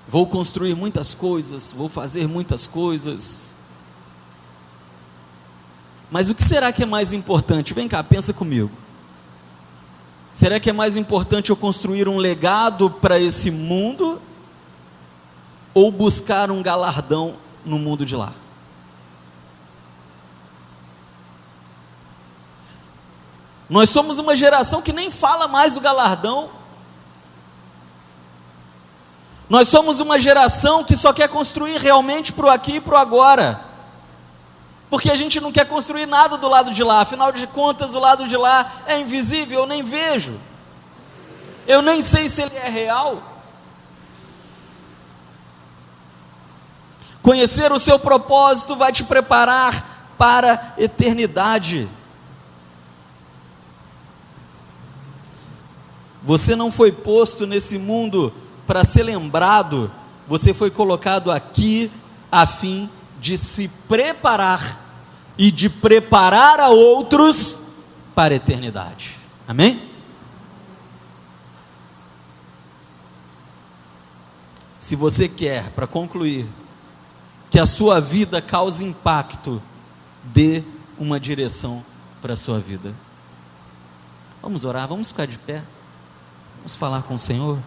Vou construir muitas coisas, vou fazer muitas coisas. Mas o que será que é mais importante? Vem cá, pensa comigo. Será que é mais importante eu construir um legado para esse mundo ou buscar um galardão no mundo de lá? Nós somos uma geração que nem fala mais do galardão. Nós somos uma geração que só quer construir realmente para o aqui e para o agora. Porque a gente não quer construir nada do lado de lá. Afinal de contas, o lado de lá é invisível, eu nem vejo. Eu nem sei se ele é real. Conhecer o seu propósito vai te preparar para a eternidade. Você não foi posto nesse mundo para ser lembrado, você foi colocado aqui a fim de se preparar e de preparar a outros para a eternidade. Amém? Se você quer, para concluir, que a sua vida cause impacto, dê uma direção para a sua vida. Vamos orar, vamos ficar de pé, vamos falar com o Senhor.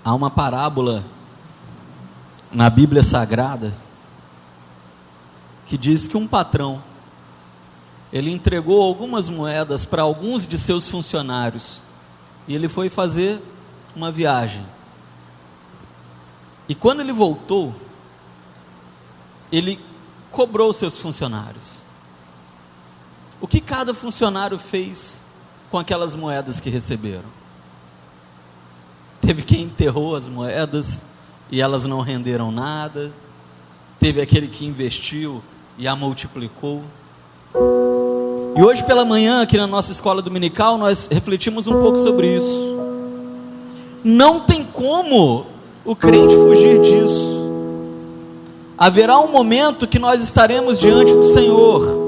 Há uma parábola na Bíblia Sagrada que diz que um patrão, ele entregou algumas moedas para alguns de seus funcionários e ele foi fazer uma viagem. E quando ele voltou, ele cobrou seus funcionários. O que cada funcionário fez com aquelas moedas que receberam? Teve quem enterrou as moedas e elas não renderam nada. Teve aquele que investiu e a multiplicou. E hoje pela manhã, aqui na nossa escola dominical, nós refletimos um pouco sobre isso. Não tem como o crente fugir disso. Haverá um momento que nós estaremos diante do Senhor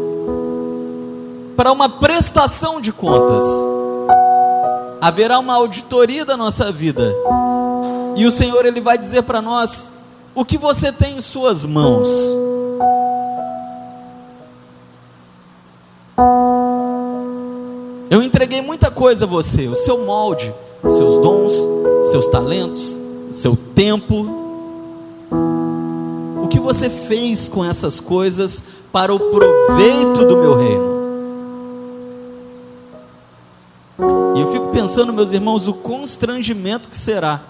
para uma prestação de contas. Haverá uma auditoria da nossa vida. E o Senhor, Ele vai dizer para nós: o que você tem em suas mãos? Eu entreguei muita coisa a você, o seu molde, seus dons, seus talentos, seu tempo. O que você fez com essas coisas para o proveito do meu reino? E eu fico pensando, meus irmãos, o constrangimento que será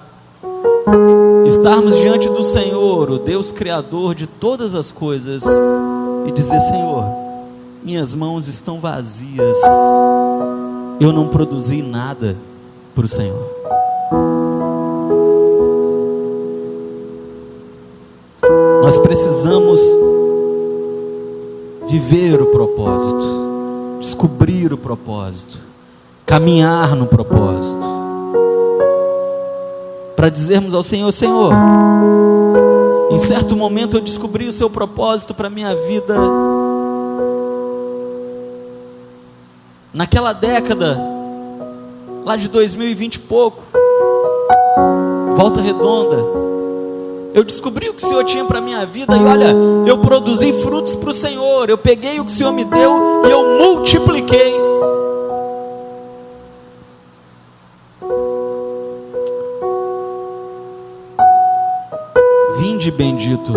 estarmos diante do Senhor, o Deus Criador de todas as coisas, e dizer: Senhor, minhas mãos estão vazias, eu não produzi nada para o Senhor. Nós precisamos viver o propósito, descobrir o propósito, caminhar no propósito, para dizermos ao Senhor: Senhor, em certo momento eu descobri o seu propósito para a minha vida. Naquela década, lá de 2020 e pouco, Volta Redonda, eu descobri o que o Senhor tinha para a minha vida, e olha, eu produzi frutos para o Senhor. Eu peguei o que o Senhor me deu e eu multipliquei. Vinde bendito,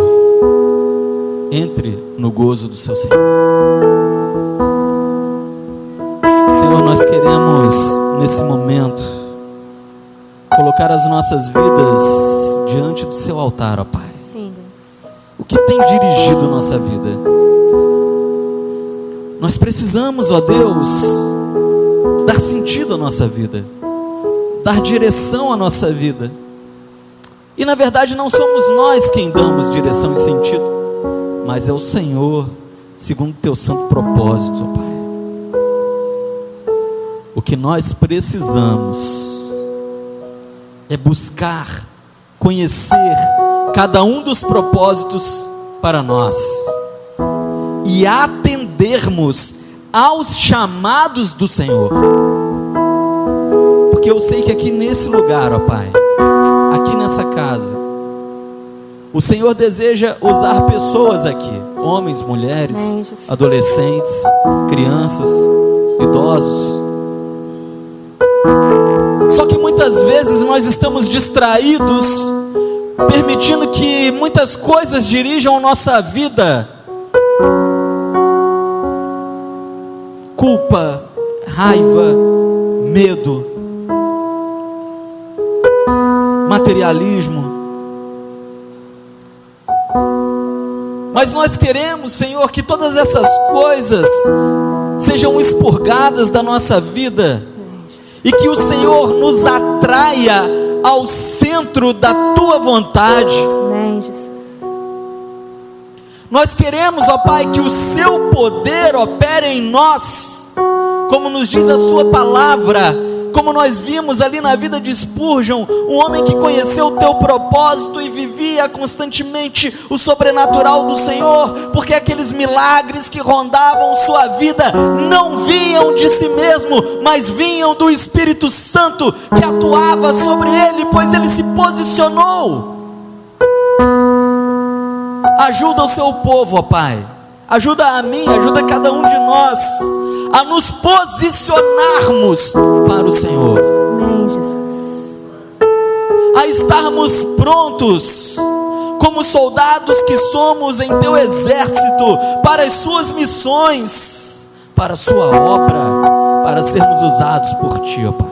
entre no gozo do seu Senhor. Senhor, nós queremos nesse momento colocar as nossas vidas diante do seu altar, ó Pai. Sim, Deus. O que tem dirigido nossa vida? Nós precisamos, ó Deus, dar sentido à nossa vida, dar direção à nossa vida. E na verdade não somos nós quem damos direção e sentido, mas é o Senhor, segundo o teu santo propósito, ó Pai. O que nós precisamos é buscar, conhecer cada um dos propósitos para nós e atendermos aos chamados do Senhor. Porque eu sei que aqui nesse lugar, ó Pai, aqui nessa casa, o Senhor deseja usar pessoas aqui, homens, mulheres, adolescentes, crianças, idosos. Só que muitas vezes nós estamos distraídos, permitindo que muitas coisas dirijam a nossa vida. Culpa, raiva, medo, materialismo. Mas nós queremos, Senhor, que todas essas coisas sejam expurgadas da nossa vida e que o Senhor nos atraia ao centro da tua vontade. Amém, Jesus. Nós queremos, ó Pai, que o seu poder opere em nós, como nos diz a sua palavra, como nós vimos ali na vida de Spurgeon, um homem que conheceu o teu propósito e vivia constantemente o sobrenatural do Senhor, porque aqueles milagres que rondavam sua vida não vinham de si mesmo, mas vinham do Espírito Santo que atuava sobre ele, pois ele se posicionou. Ajuda o seu povo, ó Pai, ajuda a mim, ajuda cada um de nós a nos posicionarmos para o Senhor. Amém, Jesus. A estarmos prontos, como soldados que somos em teu exército, para as suas missões, para a sua obra, para sermos usados por ti, ó Pai.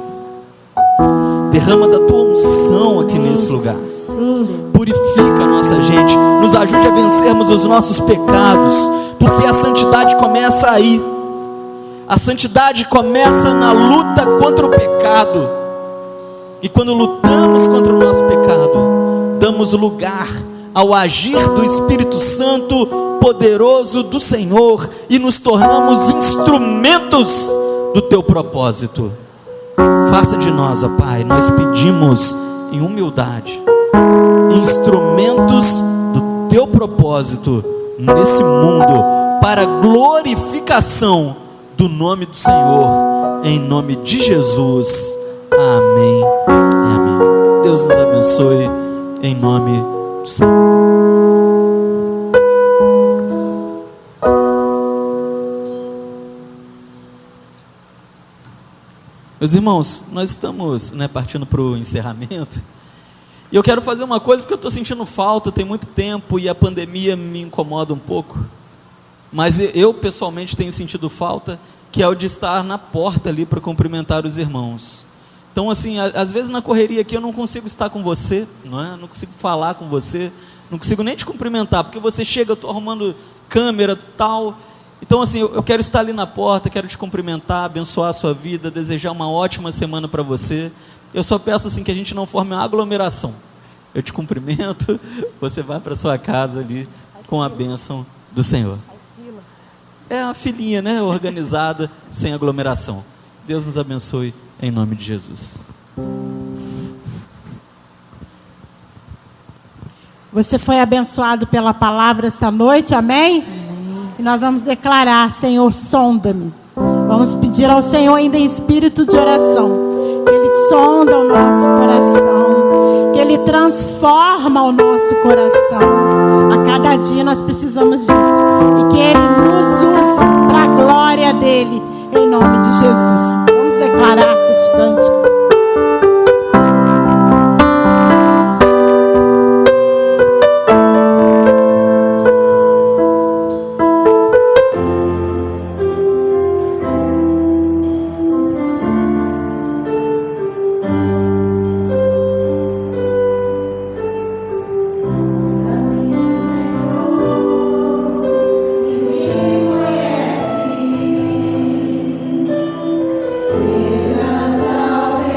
Derrama da tua unção unção aqui nesse lugar. Sim, Deus. Purifica a nossa gente, nos ajude a vencermos os nossos pecados, porque a santidade começa aí. A santidade começa na luta contra o pecado. E quando lutamos contra o nosso pecado, damos lugar ao agir do Espírito Santo poderoso do Senhor e nos tornamos instrumentos do teu propósito. Faça de nós, ó Pai, nós pedimos em humildade, instrumentos do teu propósito nesse mundo, para glorificação do nome do Senhor, em nome de Jesus. Amém e amém. Deus nos abençoe em nome do Senhor. Meus irmãos, nós estamos partindo para o encerramento. E eu quero fazer uma coisa porque eu estou sentindo falta, tem muito tempo e a pandemia me incomoda um pouco. Mas eu pessoalmente tenho sentido falta, que é o de estar na porta ali para cumprimentar os irmãos. Então assim, às vezes na correria aqui eu não consigo estar com você, não consigo falar com você, não consigo nem te cumprimentar, porque você chega, eu estou arrumando câmera tal. Então assim, eu quero estar ali na porta, quero te cumprimentar, abençoar a sua vida, desejar uma ótima semana para você. Eu só peço assim que a gente não forme uma aglomeração. Eu te cumprimento, você vai para sua casa ali com a bênção do Senhor. É uma filinha, organizada, sem aglomeração. Deus nos abençoe em nome de Jesus. Você foi abençoado pela palavra esta noite, amém? E nós vamos declarar: Senhor, sonda-me. Vamos pedir ao Senhor ainda em espírito de oração, que Ele sonda o nosso coração, que Ele transforma o nosso coração. A cada dia nós precisamos disso, e que Ele nos use para a glória dEle, em nome de Jesus. Vamos declarar este cântico. Talvez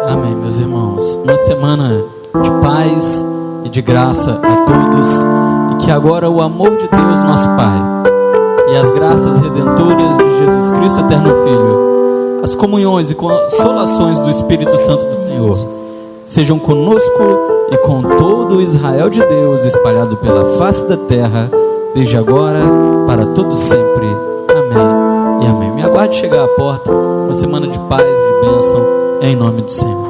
Amém, meus irmãos. Uma semana de paz e de graça a todos. E que agora o amor de Deus, nosso Pai, e as graças redentoras de Jesus Cristo, eterno Filho, as comunhões e consolações do Espírito Santo do Senhor, sejam conosco e com todo o Israel de Deus espalhado pela face da terra, desde agora para todos sempre. Amém e amém. Me aguarde chegar à porta. Uma semana de paz e de bênção, em nome do Senhor.